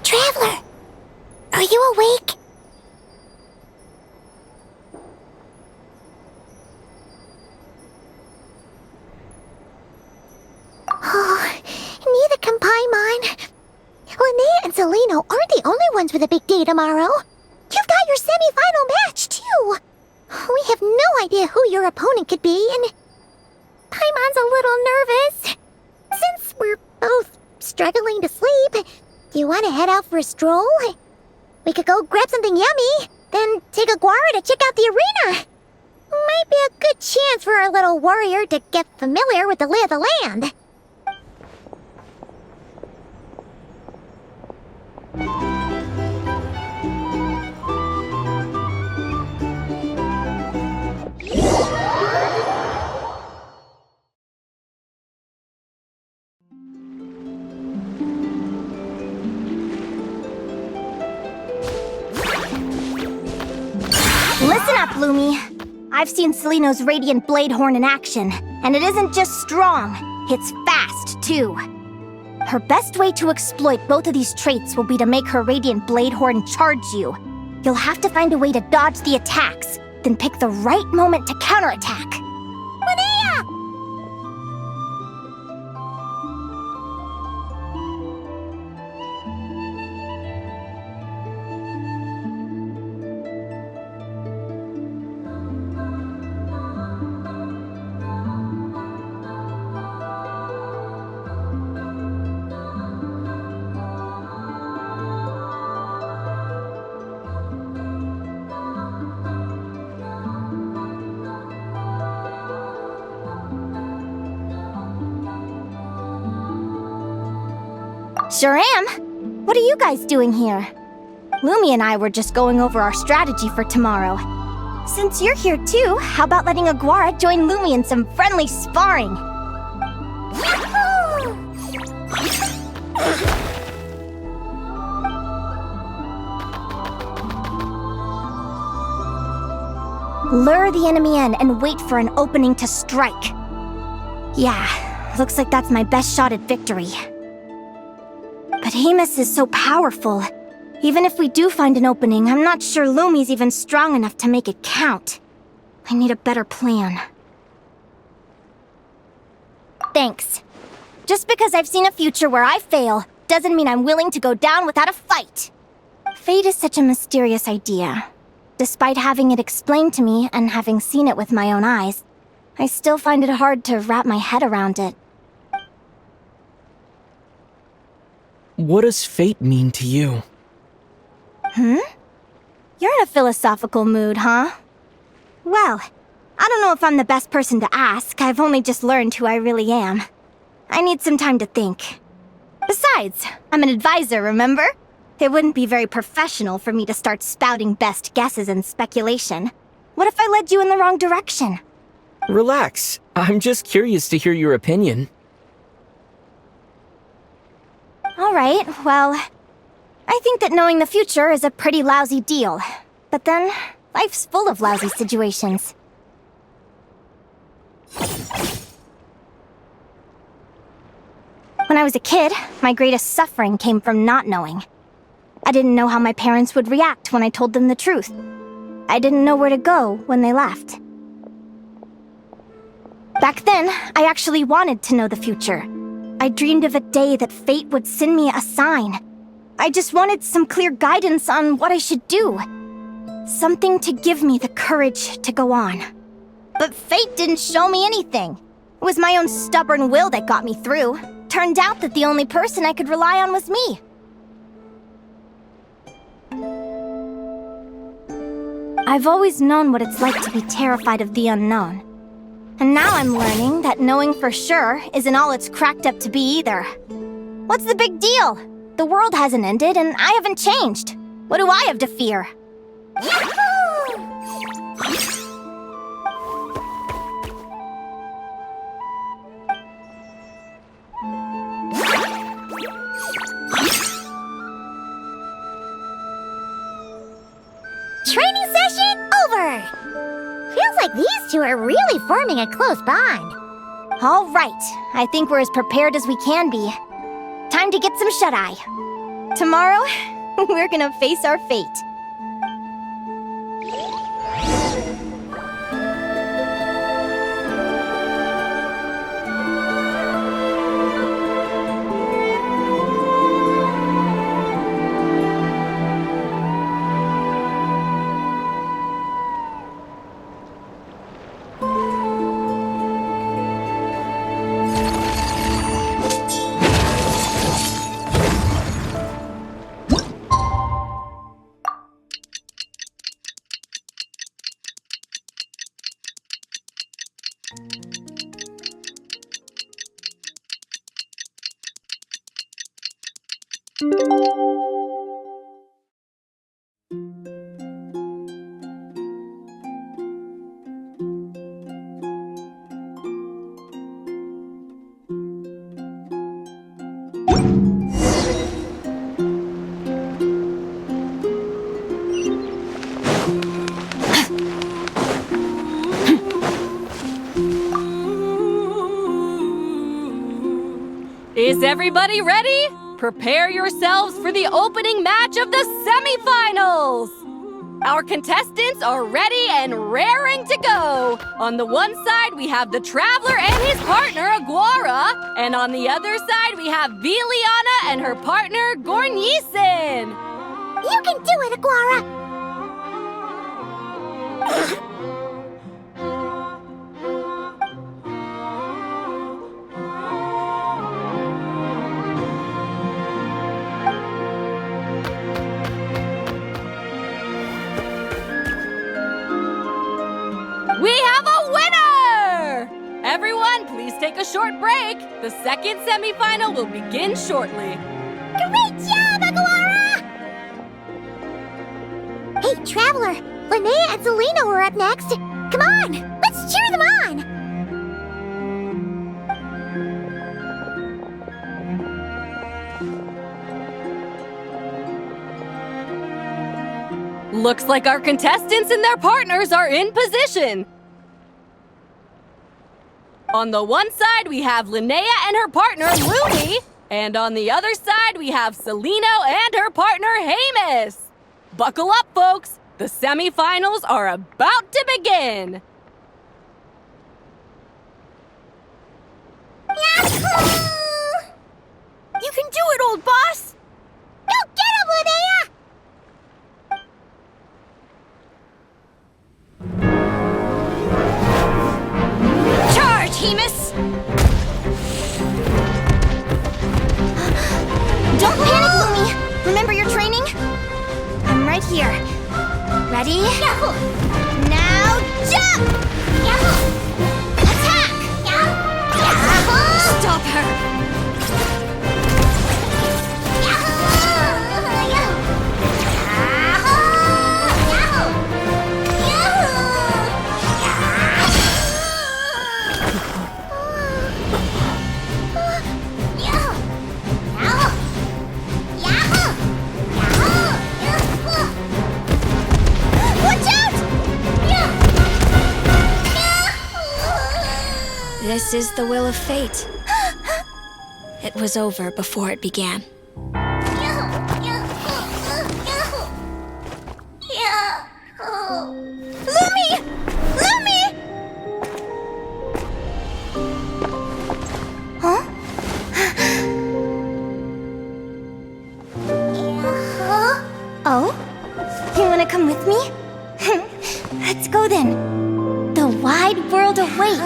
Traveler, are you awake? Oh, neither can Paimon. Linnea and Celino aren't the only ones with a big day tomorrow. You've got your semi-final match, too. We have no idea who your opponent could be, and Paimon's a little nervous. Since we're both struggling to sleep, do you want to head out for a stroll? We could go grab something yummy, then take a guara to check out the arena. Might be a good chance for our little warrior to get familiar with the lay of the land. Listen up, Lumi. I've seen Celino's Radiant Bladehorn in action, and it isn't just strong, it's fast, too. Her best way to exploit both of these traits will be to make her Radiant Bladehorn charge you. You'll have to find a way to dodge the attacks, then pick the right moment to counterattack. Linnea! Sure am. What are you guys doing here? Lumi and I were just going over our strategy for tomorrow. Since you're here too, how about letting Aguara join Lumi in some friendly sparring? Lure the enemy in and wait for an opening to strike. Yeah, looks like that's my best shot at victory. But Amos is so powerful. Even if we do find an opening, I'm not sure Lumi's even strong enough to make it count. I need a better plan. Thanks. Just because I've seen a future where I fail, doesn't mean I'm willing to go down without a fight. Fate is such a mysterious idea. Despite having it explained to me and having seen it with my own eyes, I still find it hard to wrap my head around it. What does fate mean to you? You're in a philosophical mood, huh? Well, I don't know if I'm the best person to ask. I've only just learned who I really am. I need some time to think. Besides, I'm an advisor, remember? It wouldn't be very professional for me to start spouting best guesses and speculation. What if I led you in the wrong direction? Relax. I'm just curious to hear your opinion. Alright, well, I think that knowing the future is a pretty lousy deal. But then, life's full of lousy situations. When I was a kid, my greatest suffering came from not knowing. I didn't know how my parents would react when I told them the truth. I didn't know where to go when they left. Back then, I actually wanted to know the future. I dreamed of a day that fate would send me a sign. I just wanted some clear guidance on what I should do. Something to give me the courage to go on. But fate didn't show me anything. It was my own stubborn will that got me through. Turned out that the only person I could rely on was me. I've always known what it's like to be terrified of the unknown. And now I'm learning that knowing for sure isn't all it's cracked up to be either. What's the big deal? The world hasn't ended and I haven't changed. What do I have to fear? Training session over! Feels like these two are really forming a close bond. All right, I think we're as prepared as we can be. Time to get some shut-eye. Tomorrow, we're gonna face our fate. Is everybody ready? Prepare yourselves for the opening match of the semifinals! Our contestants are ready and raring to go. On the one side, we have the Traveler and his partner, Aguara. And on the other side, we have Viliana and her partner, Gornisen. You can do it, Aguara! We have a winner! Everyone, please take a short break. The second semifinal will begin shortly. right, Traveler. Linnea and Selena were up next. Come on, let's cheer them on! Looks like our contestants and their partners are in position. On the one side, we have Linnea and her partner, Lumi. And on the other side, we have Celino and her partner, Hamus. Buckle up, folks. The semifinals are about to begin. Yahoo! You can do it, old boss! Go get him, Linnea! Charge, Hemus! Don't panic, Lumi! Remember your training? I'm right here. Ready? Yahoo! Now jump! Yahoo! Attack! Yahoo! Stop her! This is the will of fate. It was over before it began. Lumi! Lumi! Huh? Oh? You wanna come with me? Let's go then. The wide world awaits.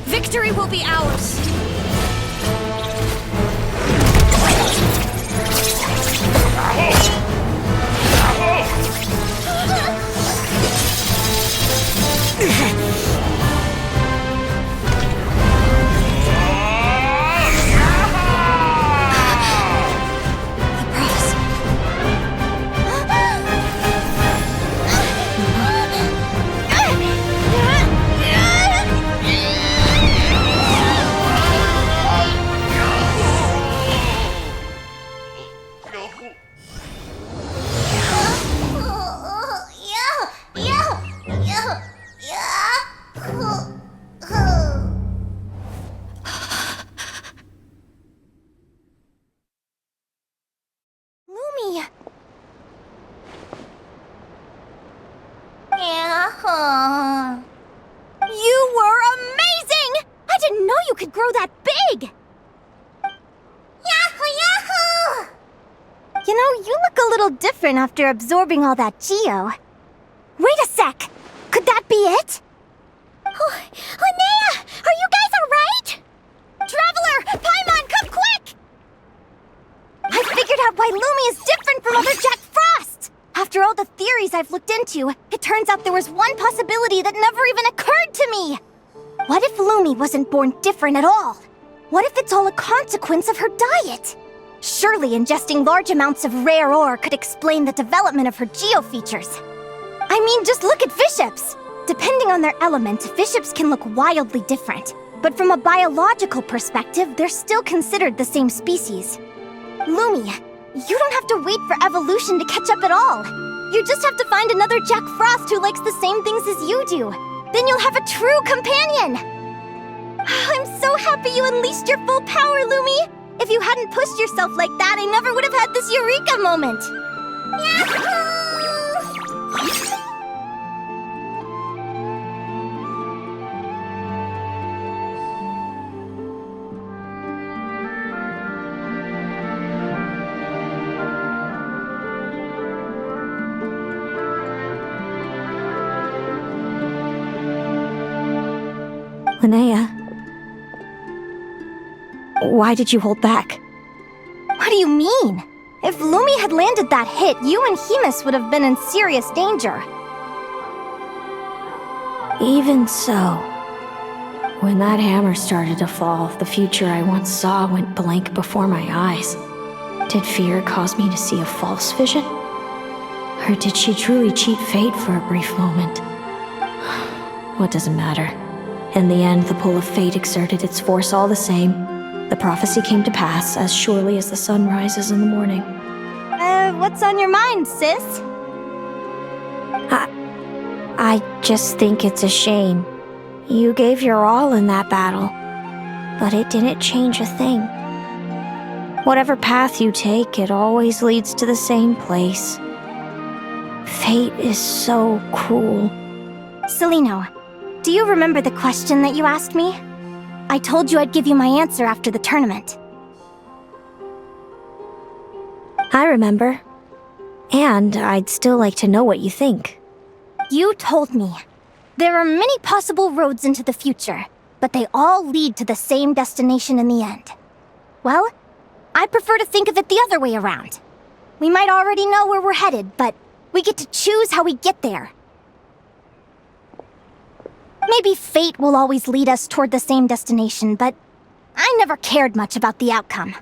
Victory will be ours! You were amazing! I didn't know you could grow that big! Yahoo, yahoo! You know, you look a little different after absorbing all that Geo. Wait a sec! Could that be it? Oh, Linnea! Are you guys alright? Traveler! Paimon, come quick! I figured out why Lumi is different from other Jack Frost! After all the theories I've looked into, it turns out there was one possibility that never even occurred to me! What if Lumi wasn't born different at all? What if it's all a consequence of her diet? Surely ingesting large amounts of rare ore could explain the development of her geo features. I mean, just look at fiships! Depending on their element, fiships can look wildly different. But from a biological perspective, they're still considered the same species. Lumi, you don't have to wait for evolution to catch up at all. You just have to find another Jack Frost who likes the same things as you do. Then you'll have a true companion! I'm so happy you unleashed your full power, Lumi! If you hadn't pushed yourself like that, I never would have had this eureka moment! Yahoo! Linnea, why did you hold back? What do you mean? If Lumi had landed that hit, you and Hemus would have been in serious danger. Even so, when that hammer started to fall, the future I once saw went blank before my eyes. Did fear cause me to see a false vision? Or did she truly cheat fate for a brief moment? What does it matter? In the end, the pull of fate exerted its force all the same. The prophecy came to pass as surely as the sun rises in the morning. What's on your mind, sis? I just think it's a shame. You gave your all in that battle, but it didn't change a thing. Whatever path you take, it always leads to the same place. Fate is so cruel. Celino, do you remember the question that you asked me? I told you I'd give you my answer after the tournament. I remember. And I'd still like to know what you think. You told me. There are many possible roads into the future, but they all lead to the same destination in the end. Well, I prefer to think of it the other way around. We might already know where we're headed, but we get to choose how we get there. Maybe fate will always lead us toward the same destination, but I never cared much about the outcome.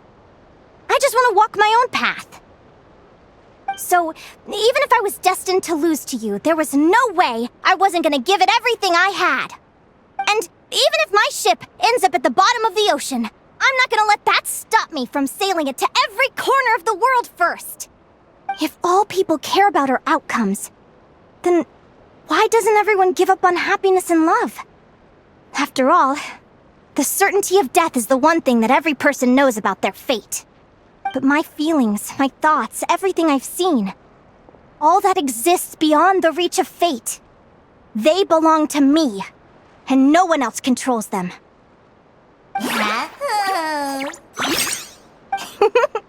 I just want to walk my own path. So, even if I was destined to lose to you, there was no way I wasn't gonna give it everything I had. And even if my ship ends up at the bottom of the ocean, I'm not gonna let that stop me from sailing it to every corner of the world first. If all people care about are outcomes, then why doesn't everyone give up on happiness and love? After all, the certainty of death is the one thing that every person knows about their fate. But my feelings, my thoughts, everything I've seen, all that exists beyond the reach of fate, they belong to me, and no one else controls them.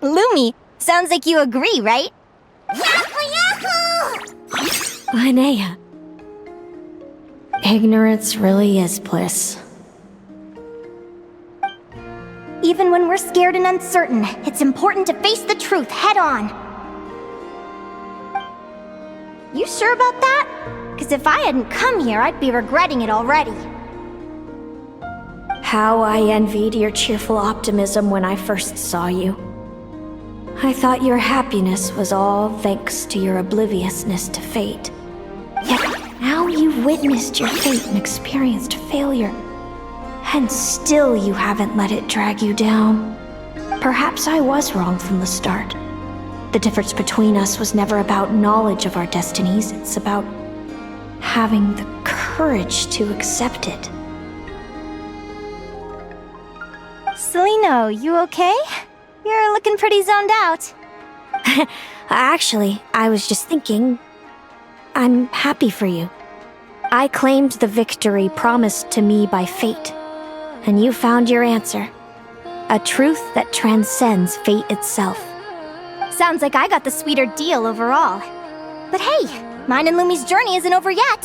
Lumi, sounds like you agree, right? Linnea. Ignorance really is bliss. Even when we're scared and uncertain, it's important to face the truth head on. You sure about that? Because if I hadn't come here, I'd be regretting it already. How I envied your cheerful optimism when I first saw you. I thought your happiness was all thanks to your obliviousness to fate. Yet now you've witnessed your fate and experienced failure. And still you haven't let it drag you down. Perhaps I was wrong from the start. The difference between us was never about knowledge of our destinies, it's about having the courage to accept it. Celino, you okay? You're looking pretty zoned out. Actually, I was just thinking, I'm happy for you. I claimed the victory promised to me by fate. And you found your answer. A truth that transcends fate itself. Sounds like I got the sweeter deal overall. But hey, mine and Lumi's journey isn't over yet.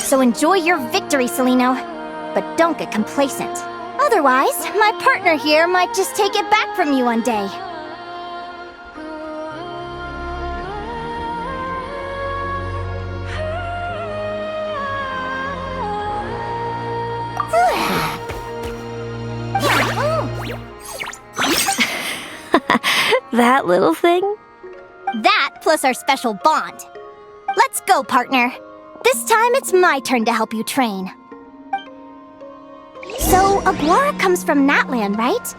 So enjoy your victory, Celino. But don't get complacent. Otherwise, my partner here might just take it back from you one day. That little thing? That plus our special bond. Let's go, partner. This time it's my turn to help you train. So, Aguara comes from Natland, right?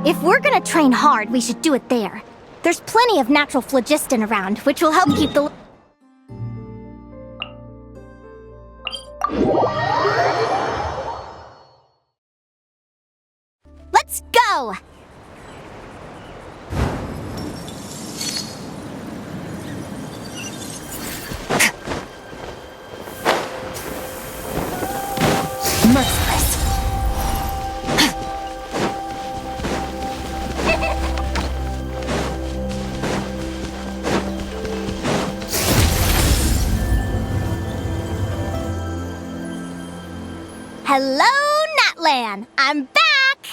If we're gonna train hard, we should do it there. There's plenty of natural phlogiston around, which will help keep the... Let's go! Merciless. Hello, Natlan! I'm back!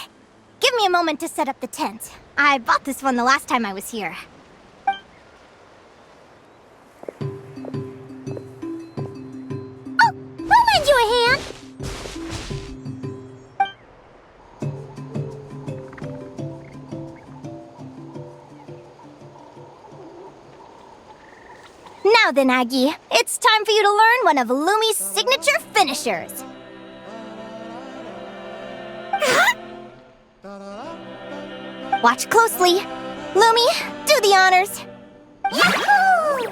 Give me a moment to set up the tent. I bought this one the last time I was here. Oh, we'll lend you a hand! Now then, Aggie, it's time for you to learn one of Lumi's signature finishers. Watch closely. Lumi, do the honors. Yahoo!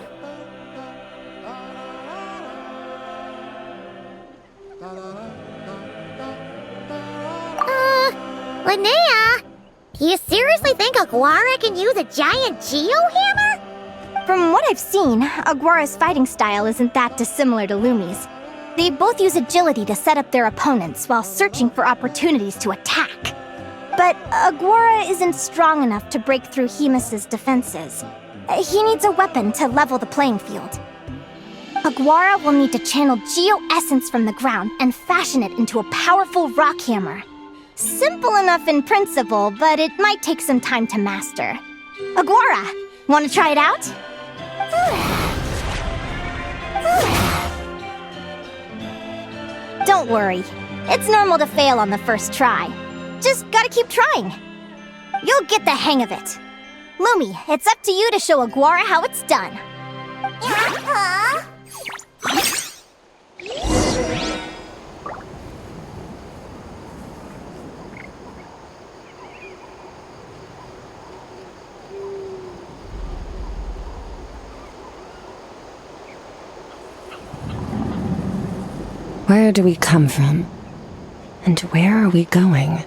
Linnea? You seriously think Aguara can use a giant geohammer? From what I've seen, Aguara's fighting style isn't that dissimilar to Lumi's. They both use agility to set up their opponents while searching for opportunities to attack. But Aguara isn't strong enough to break through Hemus's defenses. He needs a weapon to level the playing field. Aguara will need to channel geo-essence from the ground and fashion it into a powerful rock hammer. Simple enough in principle, but it might take some time to master. Aguara, want to try it out? Don't worry. It's normal to fail on the first try. Just gotta keep trying. You'll get the hang of it. Lumi, it's up to you to show Aguara how it's done. Where do we come from? And where are we going?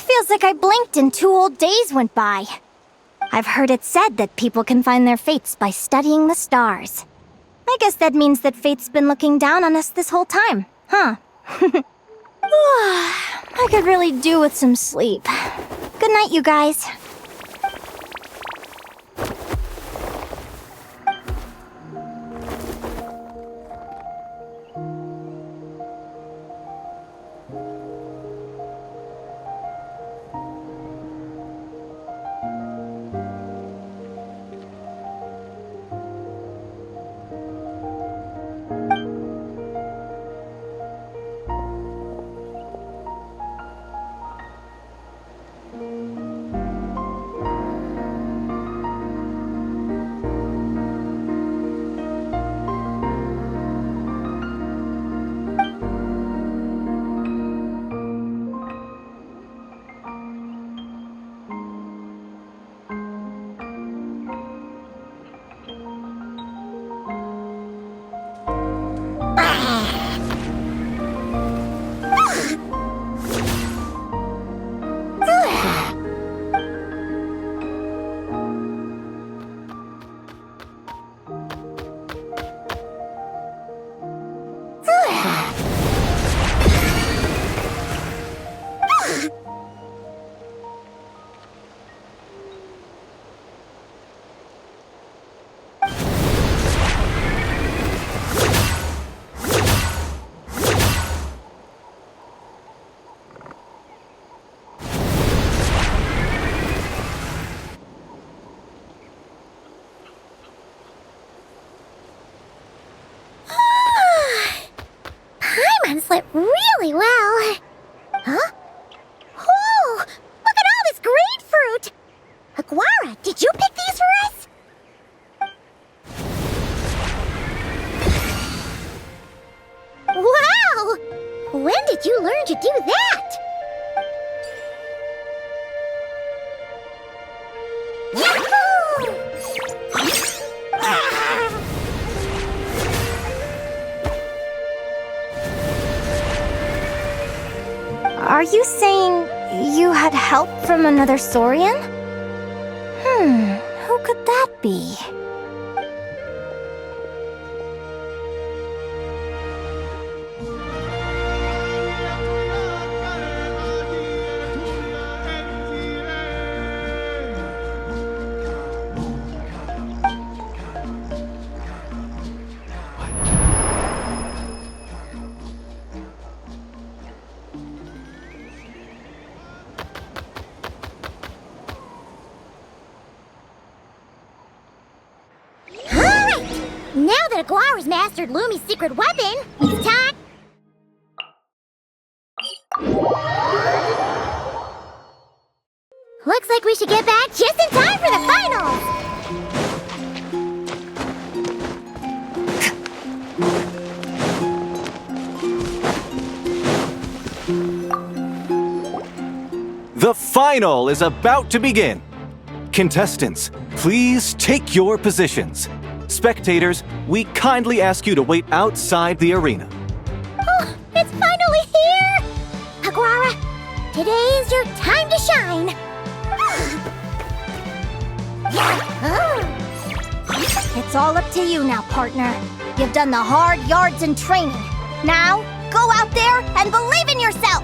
Feels like I blinked and 2 whole days went by. I've heard it said that people can find their fates by studying the stars. I guess that means that fate's been looking down on us this whole time, huh? I could really do with some sleep. Good night, you guys. Slept really well. Huh? Whoa! Look at all this grapefruit! Aguara, did you pick these for us? Wow! When did you learn to do that? Yahoo! Are you saying You had help from another Saurian? Who could that be? Now that Aguara's mastered Lumi's secret weapon, it's time... Looks like we should get back just in time for the finals! The final is about to begin. Contestants, please take your positions. Spectators, we kindly ask you to wait outside the arena. Oh, it's finally here! Aguara, today is your time to shine! It's all up to you now, partner. You've done the hard yards in training. Now, go out there and believe in yourself!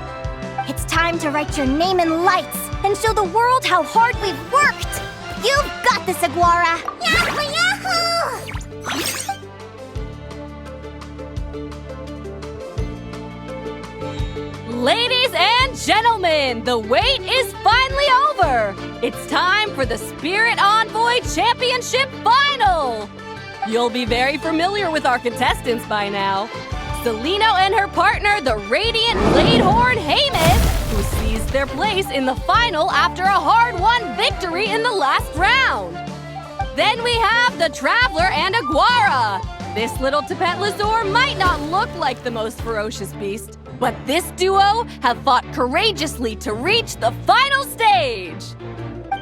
It's time to write your name in lights and show the world how hard we've worked! You've got this, Aguara! Yahoo! Yahoo! Ladies and gentlemen, the wait is finally over! It's time for the Spirit Envoy Championship Final! You'll be very familiar with our contestants by now. Celino and her partner, the Radiant Bladehorn Haymis, who seized their place in the final after a hard-won victory in the last round. Then we have the Traveler and Aguara. This little Tapetlasaur might not look like the most ferocious beast, but this duo have fought courageously to reach the final stage.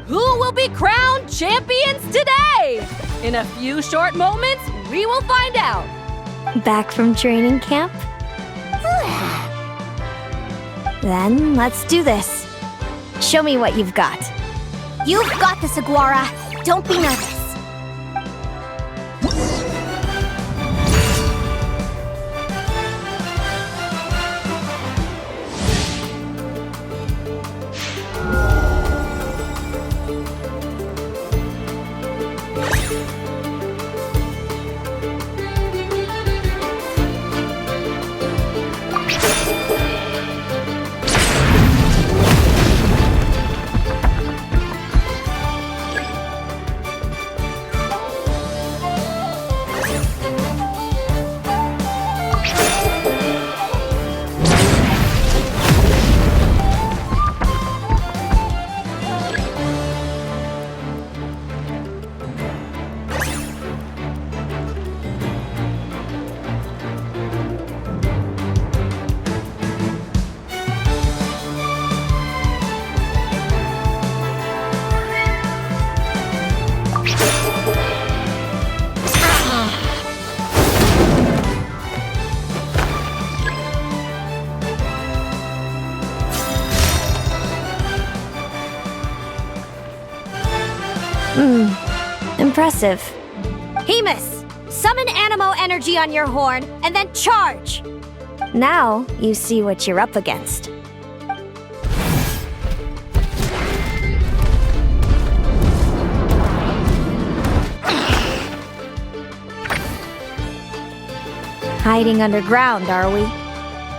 Who will be crowned champions today? In a few short moments, we will find out. Back from training camp? Then let's do this. Show me what you've got. You've got this, Aguara. Don't be nervous. Impressive. Haymis, summon Animo energy on your horn, and then charge! Now, you see what you're up against. Hiding underground, are we?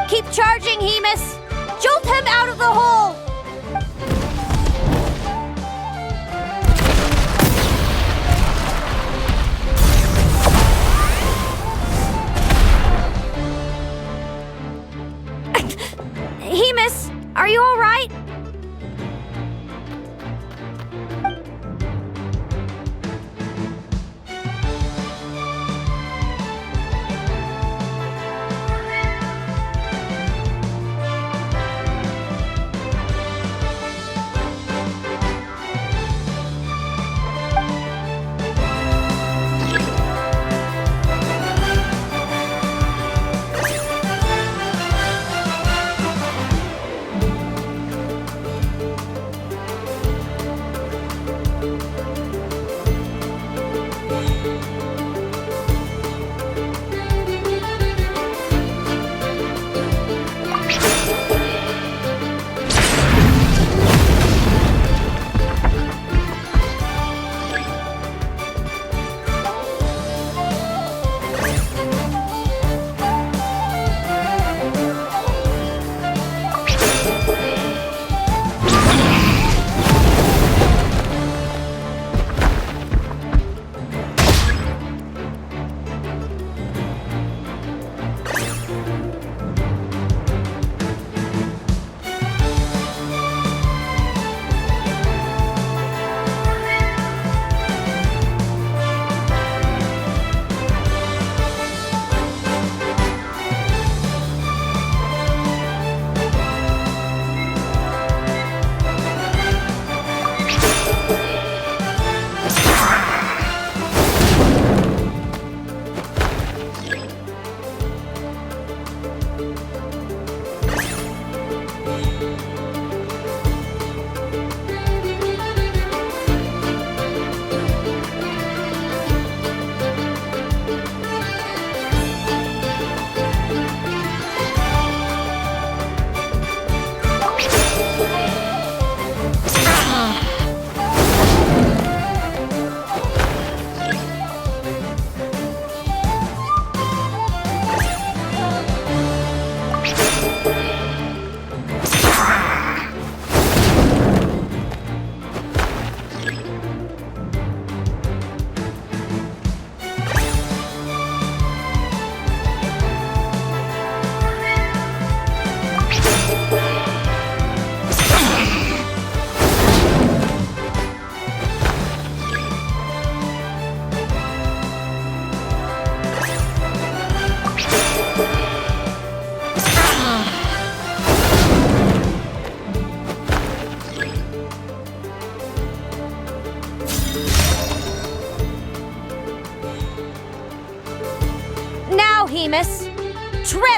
Keep charging, Haymis! Jolt him out of the hole! Haymis, are you all right?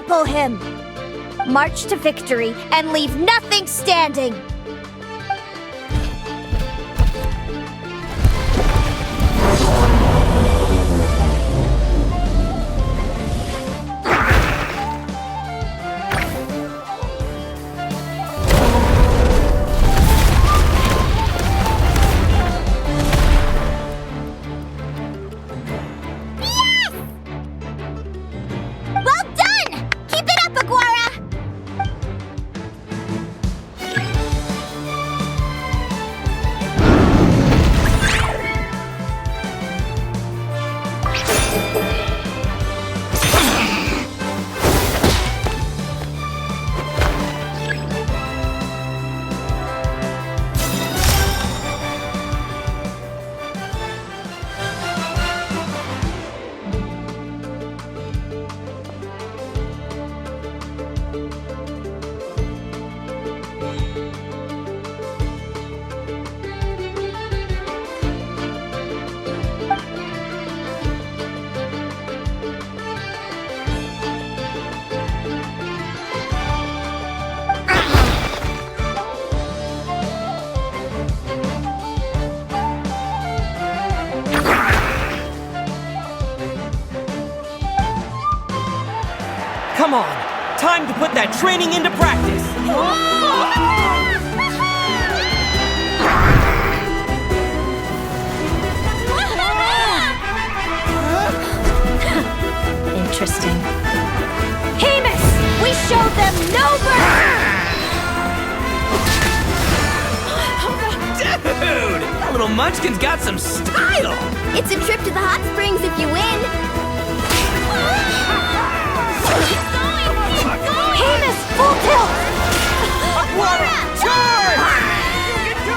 trample him! March to victory and leave nothing standing! Come on! Time to put that training into practice! Interesting. Hemus! We showed them no mercy! Dude! That little munchkin's got some style! It's a trip to the hot springs if you win. Hemus, full tilt! Aquara, charge! You can do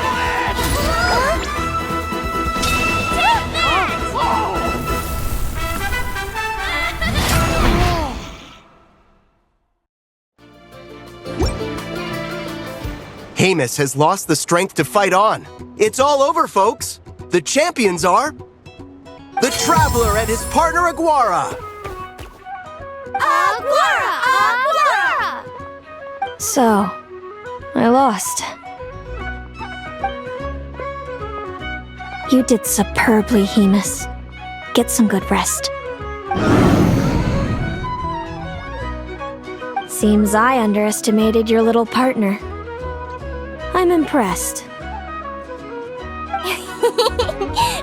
Hemus has lost the strength to fight on. It's all over, folks. The champions are the Traveler and his partner Aguara. Aguara! Aguara! So, I lost. You did superbly, Hemus. Get some good rest. Seems I underestimated your little partner. I'm impressed.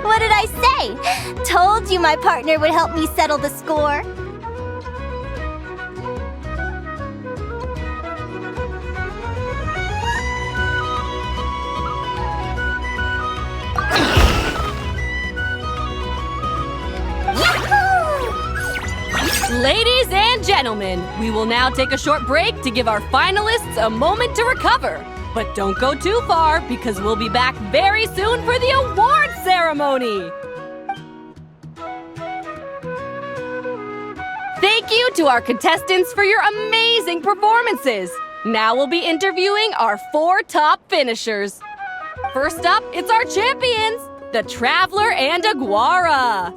What did I say? Told you my partner would help me settle the score. Ladies and gentlemen, we will now take a short break to give our finalists a moment to recover. But don't go too far, because we'll be back very soon for the award ceremony! Thank you to our contestants for your amazing performances! Now we'll be interviewing our 4 top finishers. First up, it's our champions, the Traveler and Aguara.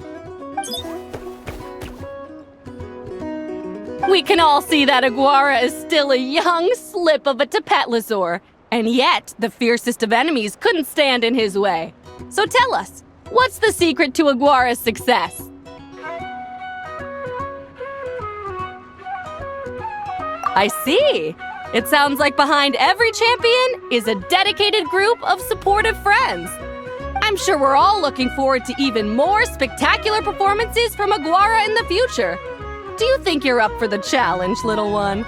We can all see that Aguara is still a young slip of a Tepetlosaur, and yet the fiercest of enemies couldn't stand in his way. So tell us, what's the secret to Aguara's success? I see. It sounds like behind every champion is a dedicated group of supportive friends. I'm sure we're all looking forward to even more spectacular performances from Aguara in the future. Do you think you're up for the challenge, little one?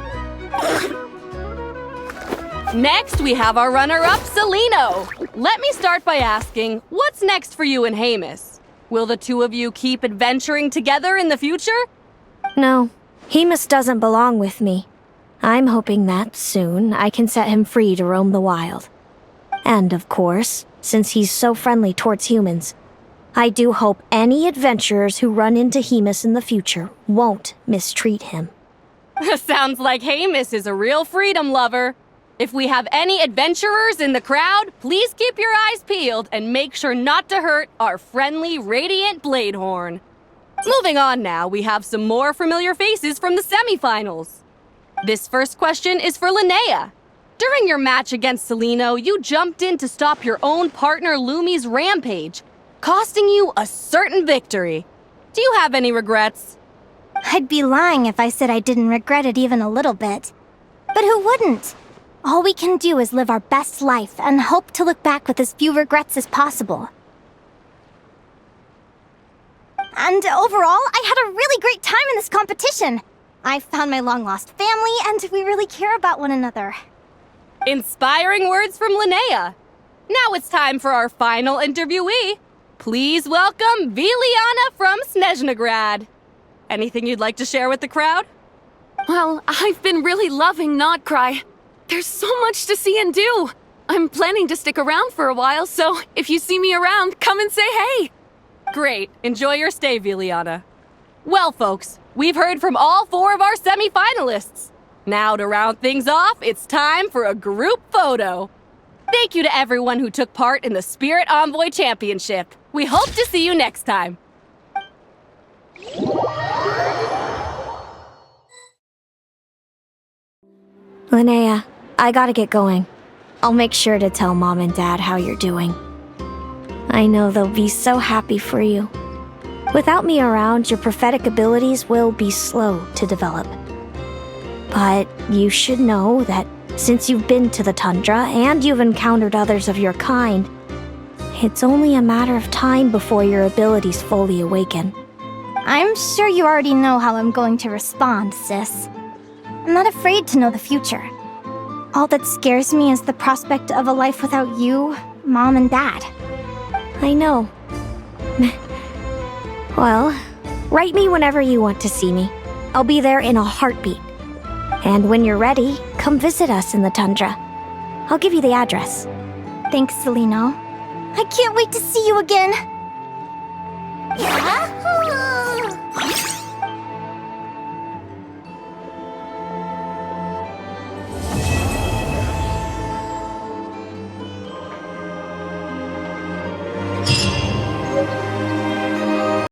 Next, we have our runner-up, Celino. Let me start by asking, what's next for you and Hemus? Will the two of you keep adventuring together in the future? No, Hemus doesn't belong with me. I'm hoping that soon I can set him free to roam the wild. And of course, since he's so friendly towards humans, I do hope any adventurers who run into Hemus in the future won't mistreat him. Sounds like Hemus is a real freedom lover. If we have any adventurers in the crowd, please keep your eyes peeled and make sure not to hurt our friendly, radiant Bladehorn. Moving on now, we have some more familiar faces from the semifinals. This first question is for Linnea. During your match against Celino, you jumped in to stop your own partner Lumi's rampage, costing you a certain victory. Do you have any regrets? I'd be lying if I said I didn't regret it even a little bit. But who wouldn't? All we can do is live our best life and hope to look back with as few regrets as possible. And overall, I had a really great time in this competition. I found my long-lost family, and we really care about one another. Inspiring words from Linnea. Now it's time for our final interviewee. Please welcome Viliana from Snezhnograd. Anything you'd like to share with the crowd? Well, I've been really loving Nodcry. There's so much to see and do. I'm planning to stick around for a while, so if you see me around, come and say hey. Great. Enjoy your stay, Viliana. Well, folks, we've heard from all 4 of our semi-finalists. Now, to round things off, it's time for a group photo. Thank you to everyone who took part in the Spirit Envoy Championship. We hope to see you next time. Linnea, I gotta get going. I'll make sure to tell Mom and Dad how you're doing. I know they'll be so happy for you. Without me around, your prophetic abilities will be slow to develop. But you should know that since you've been to the tundra and you've encountered others of your kind, it's only a matter of time before your abilities fully awaken. I'm sure you already know how I'm going to respond, sis. I'm not afraid to know the future. All that scares me is the prospect of a life without you, Mom, and Dad. I know. Well, write me whenever you want to see me. I'll be there in a heartbeat. And when you're ready, come visit us in the tundra. I'll give you the address. Thanks, Celino. I can't wait to see you again. Yahoo!